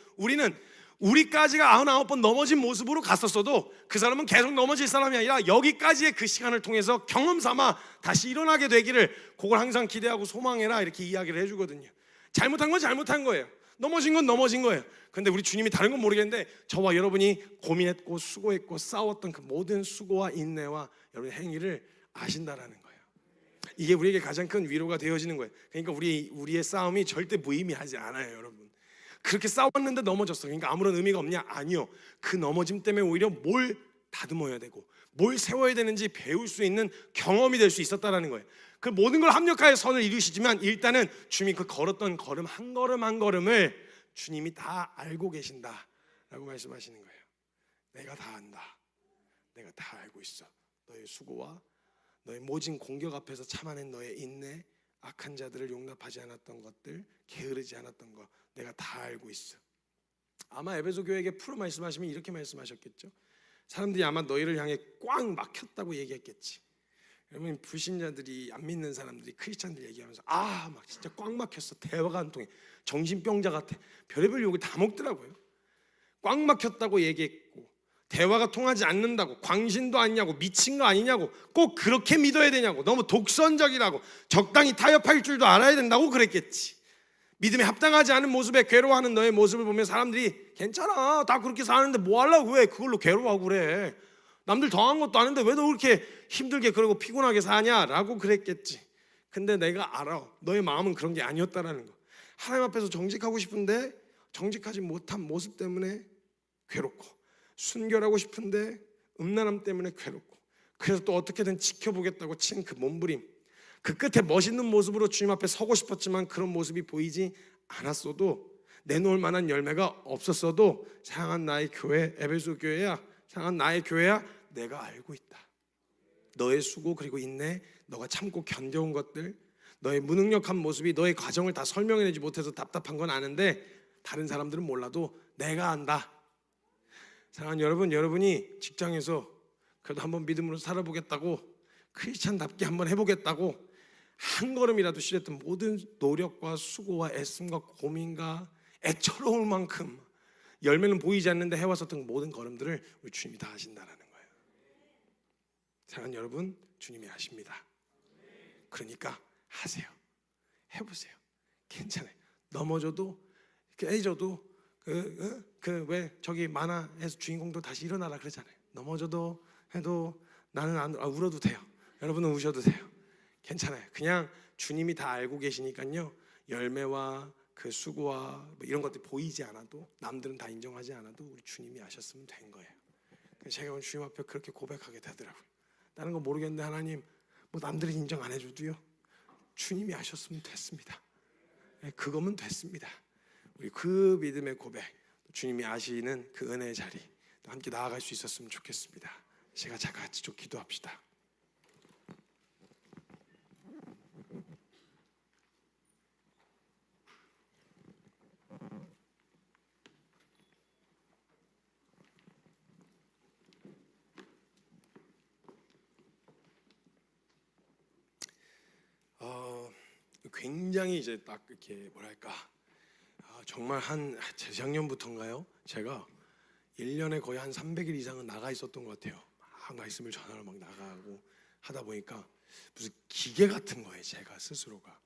우리까지가 99번 넘어진 모습으로 갔었어도 그 사람은 계속 넘어질 사람이 아니라 여기까지의 그 시간을 통해서 경험 삼아 다시 일어나게 되기를, 그걸 항상 기대하고 소망해라, 이렇게 이야기를 해주거든요. 잘못한 건 잘못한 거예요. 넘어진 건 넘어진 거예요. 근데 우리 주님이 다른 건 모르겠는데 저와 여러분이 고민했고 수고했고 싸웠던 그 모든 수고와 인내와 여러분의 행위를 아신다라는 거예요. 이게 우리에게 가장 큰 위로가 되어지는 거예요. 그러니까 우리의 싸움이 절대 무의미하지 않아요, 여러분. 그렇게 싸웠는데 넘어졌어, 그러니까 아무런 의미가 없냐? 아니요. 그 넘어짐 때문에 오히려 뭘 다듬어야 되고 뭘 세워야 되는지 배울 수 있는 경험이 될 수 있었다라는 거예요. 그 모든 걸 합력하여 선을 이루시지만 일단은 주님이 그 걸었던 걸음 한 걸음 한 걸음을 주님이 다 알고 계신다라고 말씀하시는 거예요. 내가 다 안다. 내가 다 알고 있어. 너의 수고와 너의 모진 공격 앞에서 참아낸 너의 인내, 악한 자들을 용납하지 않았던 것들, 게으르지 않았던 것, 내가 다 알고 있어. 아마 에베소 교회에게 풀어 말씀하시면 이렇게 말씀하셨겠죠. 사람들이 아마 너희를 향해 꽉 막혔다고 얘기했겠지. 여러분, 불신자들이, 안 믿는 사람들이 크리스찬들 얘기하면서 막 진짜 꽉 막혔어, 대화가 안 통해, 정신병자 같아, 별의별 욕을 다 먹더라고요. 꽉 막혔다고 얘기했고, 대화가 통하지 않는다고, 광신도 아니냐고, 미친 거 아니냐고, 꼭 그렇게 믿어야 되냐고, 너무 독선적이라고, 적당히 타협할 줄도 알아야 된다고 그랬겠지. 믿음에 합당하지 않은 모습에 괴로워하는 너의 모습을 보면 사람들이 괜찮아, 다 그렇게 사는데 뭐 하려고 왜 그걸로 괴로워하고 그래, 남들 더한 것도 아닌데 왜 너 그렇게 힘들게 그러고 피곤하게 사냐라고 그랬겠지. 근데 내가 알아, 너의 마음은 그런 게 아니었다라는 거. 하나님 앞에서 정직하고 싶은데 정직하지 못한 모습 때문에 괴롭고, 순결하고 싶은데 음란함 때문에 괴롭고, 그래서 또 어떻게든 지켜보겠다고 친 그 몸부림, 그 끝에 멋있는 모습으로 주님 앞에 서고 싶었지만 그런 모습이 보이지 않았어도, 내놓을 만한 열매가 없었어도, 사랑한 나의 교회, 에베소 교회야, 사랑한 나의 교회야, 내가 알고 있다. 너의 수고 그리고 인내, 너가 참고 견뎌온 것들, 너의 무능력한 모습이 너의 과정을 다 설명해내지 못해서 답답한 건 아는데 다른 사람들은 몰라도 내가 안다. 사랑하는 여러분, 여러분이 직장에서 그래도 한번 믿음으로 살아보겠다고 크리스찬답게 한번 해보겠다고 한 걸음이라도 실렸던 모든 노력과 수고와 애씀과 고민과 애처로울 만큼 열매는 보이지 않는데 해왔었던 모든 걸음들을 우리 주님이 다 하신다라는 거예요. 사랑하는 여러분, 주님이 아십니다. 그러니까 하세요. 해보세요. 괜찮아요. 넘어져도 깨져도 왜 저기 만화에서 주인공도 다시 일어나라 그러잖아요. 넘어져도 해도 나는 안 울어도 돼요. 여러분은 우셔도 돼요. 괜찮아요. 그냥 주님이 다 알고 계시니까요. 열매와 그 수고와 뭐 이런 것들이 보이지 않아도, 남들은 다 인정하지 않아도 우리 주님이 아셨으면 된 거예요. 제가 오늘 주님 앞에 그렇게 고백하게 되더라고요. 다른 건 모르겠는데 하나님, 뭐 남들이 인정 안 해줘도요, 주님이 아셨으면 됐습니다. 그거면 됐습니다. 우리 그 믿음의 고백, 주님이 아시는 그 은혜의 자리 함께 나아갈 수 있었으면 좋겠습니다. 제가 같이 좀 기도합시다. 굉장히 이제 딱 이렇게 뭐랄까, 정말 한 재작년부터인가요? 제가 1년에 거의 한 300일 이상은 나가 있었던 것 같아요. 막 말씀을 전하러 막 나가고 하다 보니까 무슨 기계 같은 거예요, 제가 스스로가.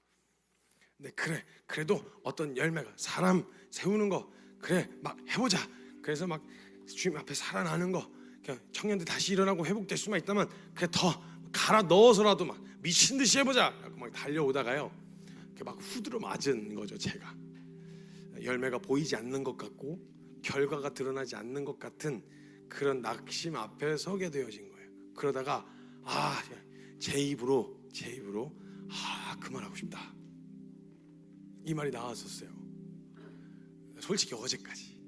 근데 그래도 어떤 열매가, 사람 세우는 거, 그래 막 해보자. 그래서 막 주님 앞에 살아나는 거, 청년들 다시 일어나고 회복될 수만 있다면 그래 더 갈아 넣어서라도 막 미친 듯이 해보자. 막 달려오다가요, 막 후드로 맞은 거죠. 제가 열매가 보이지 않는 것 같고 결과가 드러나지 않는 것 같은 그런 낙심 앞에 서게 되어진 거예요. 그러다가 제 입으로 그만하고 싶다, 이 말이 나왔었어요. 솔직히 어제까지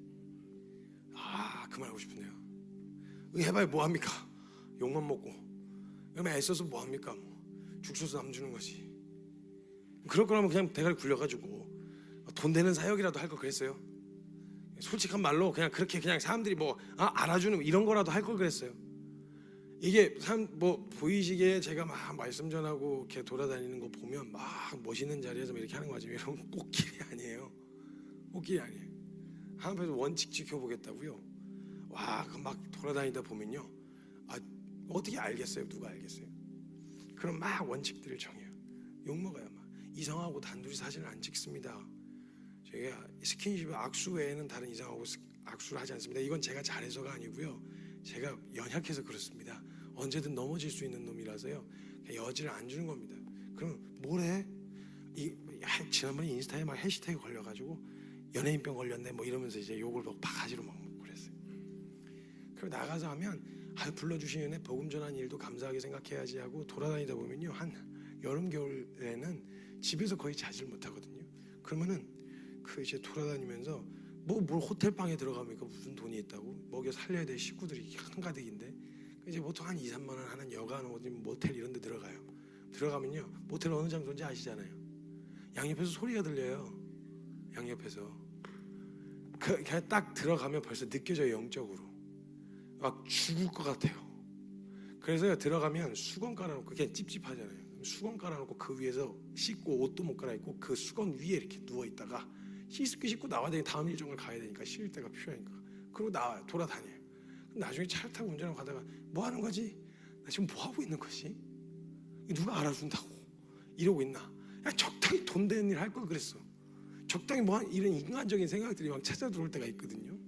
그만하고 싶은데요. 해봐야 뭐합니까? 욕만 먹고 얼마나 애써서 뭐합니까? 죽서서 남 주는 거지. 그럴 거라면 그냥 대가리 굴려가지고 돈 되는 사역이라도 할 걸 그랬어요. 솔직한 말로 그렇게 사람들이 뭐 알아주는 이런 거라도 할 걸 그랬어요. 이게 뭐 보이시기에 제가 막 말씀 전하고 이렇게 돌아다니는 거 보면 막 멋있는 자리에서 이렇게 하는 거지, 이런 꽃길이 아니에요. 꽃길이 아니에요. 하나님 앞에서 원칙 지켜보겠다고요. 막 돌아다니다 보면요, 어떻게 알겠어요? 누가 알겠어요? 그럼 막 원칙들을 정해요. 욕먹어요. 막 이성하고 단둘이 사진을 안 찍습니다. 제가 스킨십, 악수 외에는 다른 이성하고 악수를 하지 않습니다. 이건 제가 잘해서가 아니고요, 제가 연약해서 그렇습니다. 언제든 넘어질 수 있는 놈이라서요, 여지를 안 주는 겁니다. 그럼 뭘 해? 지난번에 인스타에 막 해시태그 걸려가지고 연예인병 걸렸네 뭐 이러면서 이제 욕을 막 바가지로 막 먹고 그랬어요. 그리고 나가서 하면 불러주시는 복음 전한 일도 감사하게 생각해야지 하고 돌아다니다 보면요, 한 여름 겨울에는 집에서 거의 자질 못하거든요. 그러면은 이제 돌아다니면서 뭘 호텔 방에 들어가니까 무슨 돈이 있다고 먹여 살려야 될 식구들이 한가득인데, 이제 보통 한 2, 3만 원 하는 여관 어디 모텔 이런 데 들어가면요, 모텔 어느 장소인지 아시잖아요. 양옆에서 소리가 들려요. 양옆에서 그냥 딱 들어가면 벌써 느껴져요. 영적으로 막 죽을 것 같아요. 그래서 들어가면 수건 깔아놓고, 그냥 찝찝하잖아요. 수건 깔아놓고 그 위에서 씻고 옷도 못 갈아입고 그 수건 위에 이렇게 누워있다가 씻고 나와야 되니 다음 일정을 가야 되니까 쉴 때가 필요하니까 그리고 나와요. 돌아다녀요. 나중에 차를 타고 운전하고 가다가 뭐 하는 거지? 나 지금 뭐 하고 있는 거지? 누가 알아준다고 이러고 있나? 적당히 돈 되는 일 할 걸 그랬어. 적당히 뭐 이런 인간적인 생각들이 막 찾아 들어올 때가 있거든요.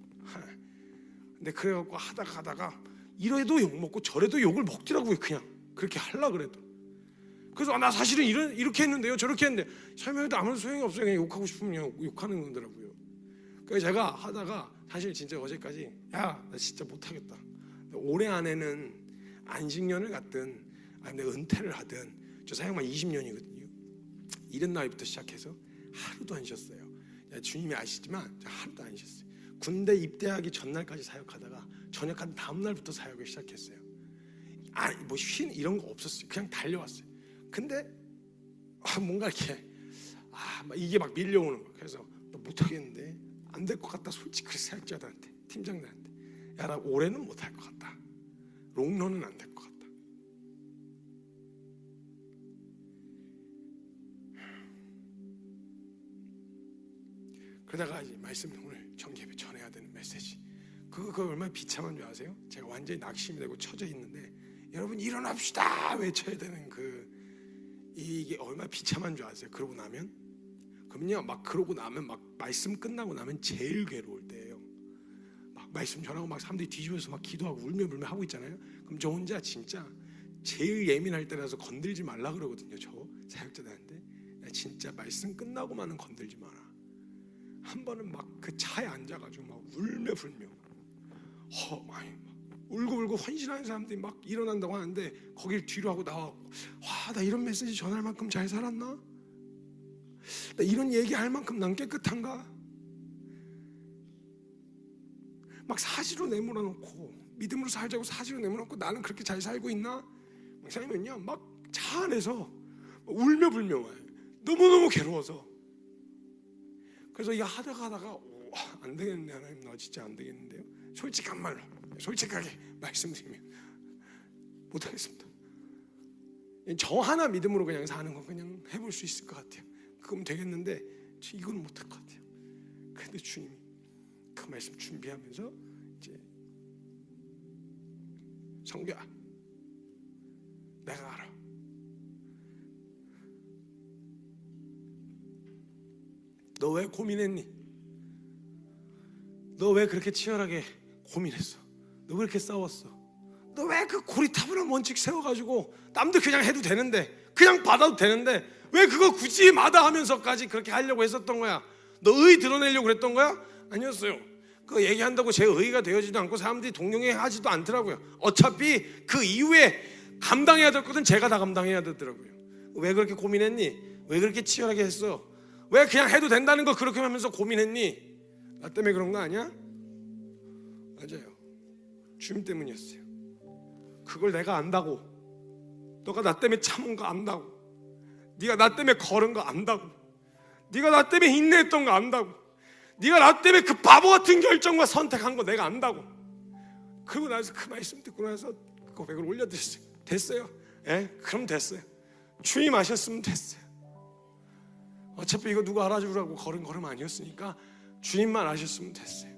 근데 그래갖고 하다가 이래도 욕 먹고 저래도 욕을 먹더라고요. 그냥 그렇게 하려고 그래도. 그래서 나 사실은 이렇게 했는데요, 저렇게 했는데 설명해도 아무 소용이 없어요. 그냥 욕하고 싶으면 욕하는 거더라고요. 그래서 제가 하다가 사실 진짜 어제까지 나 진짜 못하겠다. 올해 안에는 안식년을 갔든 아니면 은퇴를 하든, 저 사역만 20년이거든요. 이른 나이부터 시작해서 하루도 안 쉬었어요. 주님이 아시지만 하루도 안 쉬었어요. 군대 입대하기 전날까지 사역하다가 전역한 다음 날부터 사역을 시작했어요. 뭐 쉰 이런 거 없었어요. 그냥 달려왔어요. 근데 뭔가 이렇게 이게 막 밀려오는 거예요. 그래서 너 못하겠는데, 안 될 것 같다. 솔직히 사역자들한테, 팀장들한테 나 올해는 못할 것 같다. 롱런은 안 될 것 같다. 그다가 이제 말씀 오늘 정기예배 전해야 되는 메시지. 그거 얼마나 비참한 줄 아세요? 제가 완전히 낙심이 되고 처져 있는데 여러분 일어납시다 외쳐야 되는 이게 얼마나 비참한 줄 아세요? 그러고 나면 그럼요 막 그러고 나면 막 말씀 끝나고 나면 제일 괴로울 때예요. 막 말씀 전하고 막 사람들이 뒤집어서 막 기도하고 울며불며 하고 있잖아요. 그럼 저 혼자 진짜 제일 예민할 때라서 건들지 말라 그러거든요. 저 사역자들한테 진짜 말씀 끝나고만은 건들지 마라. 한 번은 막 그 차에 앉아가지고 막 울며불며 많이 울고 헌신하는 사람들이 막 일어난다고 하는데 거길 뒤로 하고 나와갖고 나 이런 메시지 전할 만큼 잘 살았나? 나 이런 얘기할 만큼 난 깨끗한가? 막 사지로 내몰아 놓고 믿음으로 살자고 사지로 내몰아 놓고 나는 그렇게 잘 살고 있나? 목사님은요 막 차 안에서 울며불며 와요. 너무너무 괴로워서. 그래서 이거 하다가 안 되겠네 하나님, 나 진짜 안 되겠는데요. 솔직한 말로 솔직하게 말씀드리면 못하겠습니다. 저 하나 믿음으로 그냥 사는 건 그냥 해볼 수 있을 것 같아요. 그건 되겠는데 이건 못할 것 같아요. 그런데 주님이 그 말씀 준비하면서 이제 성규야 내가 알아. 너 왜 고민했니? 너 왜 그렇게 치열하게 고민했어? 너 왜 이렇게 싸웠어? 너 왜 그 고리타분한 원칙 세워가지고 남들 그냥 해도 되는데 그냥 받아도 되는데 왜 그거 굳이 마다하면서까지 그렇게 하려고 했었던 거야? 너 의 드러내려고 그랬던 거야? 아니었어요. 그거 얘기한다고 제 의가 되어지도 않고 사람들이 동경해 하지도 않더라고요. 어차피 그 이후에 감당해야 될 것은 제가 다 감당해야 되더라고요. 왜 그렇게 고민했니? 왜 그렇게 치열하게 했어? 왜 그냥 해도 된다는 거 그렇게 하면서 고민했니? 나 때문에 그런 거 아니야? 맞아요. 주님 때문이었어요. 그걸 내가 안다고. 너가 나 때문에 참은 거 안다고. 네가 나 때문에 걸은 거 안다고. 네가 나 때문에 인내했던 거 안다고. 네가 나 때문에 그 바보 같은 결정과 선택한 거 내가 안다고. 그러고 나서 그 말씀 듣고 나서 고백을 올려드렸어요. 됐어요. 예? 그럼 됐어요. 주님 아셨으면 됐어요. 어차피 이거 누가 알아주라고 걸은 걸음 아니었으니까 주님만 아셨으면 됐어요.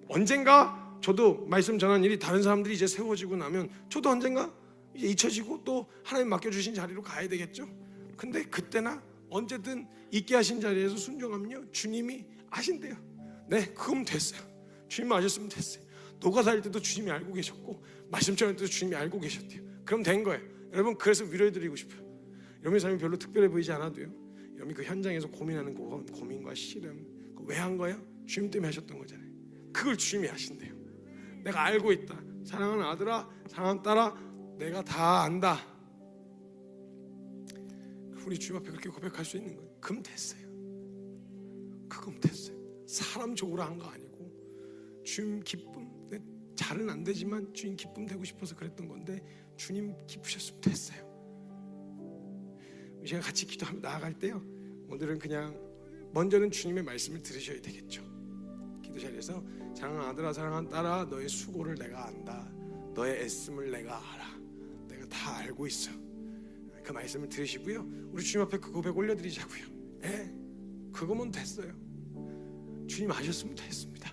언젠가 저도 말씀 전한 일이 다른 사람들이 이제 세워지고 나면 저도 언젠가 이제 잊혀지고 또 하나님 맡겨주신 자리로 가야 되겠죠. 근데 그때나 언제든 있게 하신 자리에서 순종하면요 주님이 아신대요. 네, 그럼 됐어요. 주님 아셨으면 됐어요. 노가 다닐 때도 주님이 알고 계셨고 말씀 전할 때도 주님이 알고 계셨대요. 그럼 된 거예요. 여러분 그래서 위로해드리고 싶어요. 여러분의 삶이 별로 특별해 보이지 않아도요, 여러분이 그 현장에서 고민하는 고민과 시름 왜 한 거예요? 주님 때문에 하셨던 거잖아요. 그걸 주님이 하신대요. 내가 알고 있다. 사랑하는 아들아, 사랑하는 딸아, 내가 다 안다. 우리 주님 앞에 그렇게 고백할 수 있는 거예요. 그럼 됐어요. 그럼 됐어요. 사람 좋으라 한 거 아니고 주님 기쁨, 잘은 안 되지만 주님 기쁨 되고 싶어서 그랬던 건데 주님 기쁘셨으면 됐어요. 제가 같이 기도하며 나아갈 때요, 오늘은 그냥 먼저는 주님의 말씀을 들으셔야 되겠죠. 기도 자리에서 사랑하는 아들아, 사랑하는 딸아, 너의 수고를 내가 안다. 너의 애씀을 내가 알아. 내가 다 알고 있어. 그 말씀을 들으시고요, 우리 주님 앞에 그 고백 올려드리자고요. 그거면 됐어요. 주님 아셨으면 됐습니다.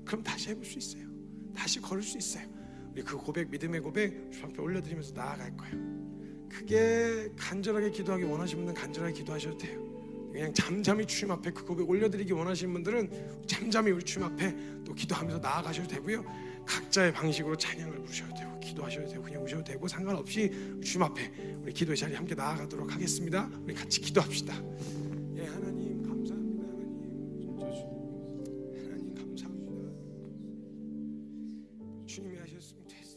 그럼 다시 해볼 수 있어요. 다시 걸을 수 있어요. 우리 그 고백, 믿음의 고백 주님 앞에 올려드리면서 나아갈 거예요. 그게 간절하게 기도하기 원하시는 분들은 간절하게 기도하셔도 돼요. 그냥 잠잠히 주님 앞에 그 고백 올려드리기 원하시는 분들은 잠잠히 우리 주님 앞에 또 기도하면서 나아가셔도 되고요, 각자의 방식으로 찬양을 부르셔도 되고 기도하셔도 되고 그냥 오셔도 되고 상관없이 주님 앞에 우리 기도의 자리에 함께 나아가도록 하겠습니다. 우리 같이 기도합시다. 하나님 감사합니다. 하나님 감사합니다. 주님이 하셨으면 됐어요.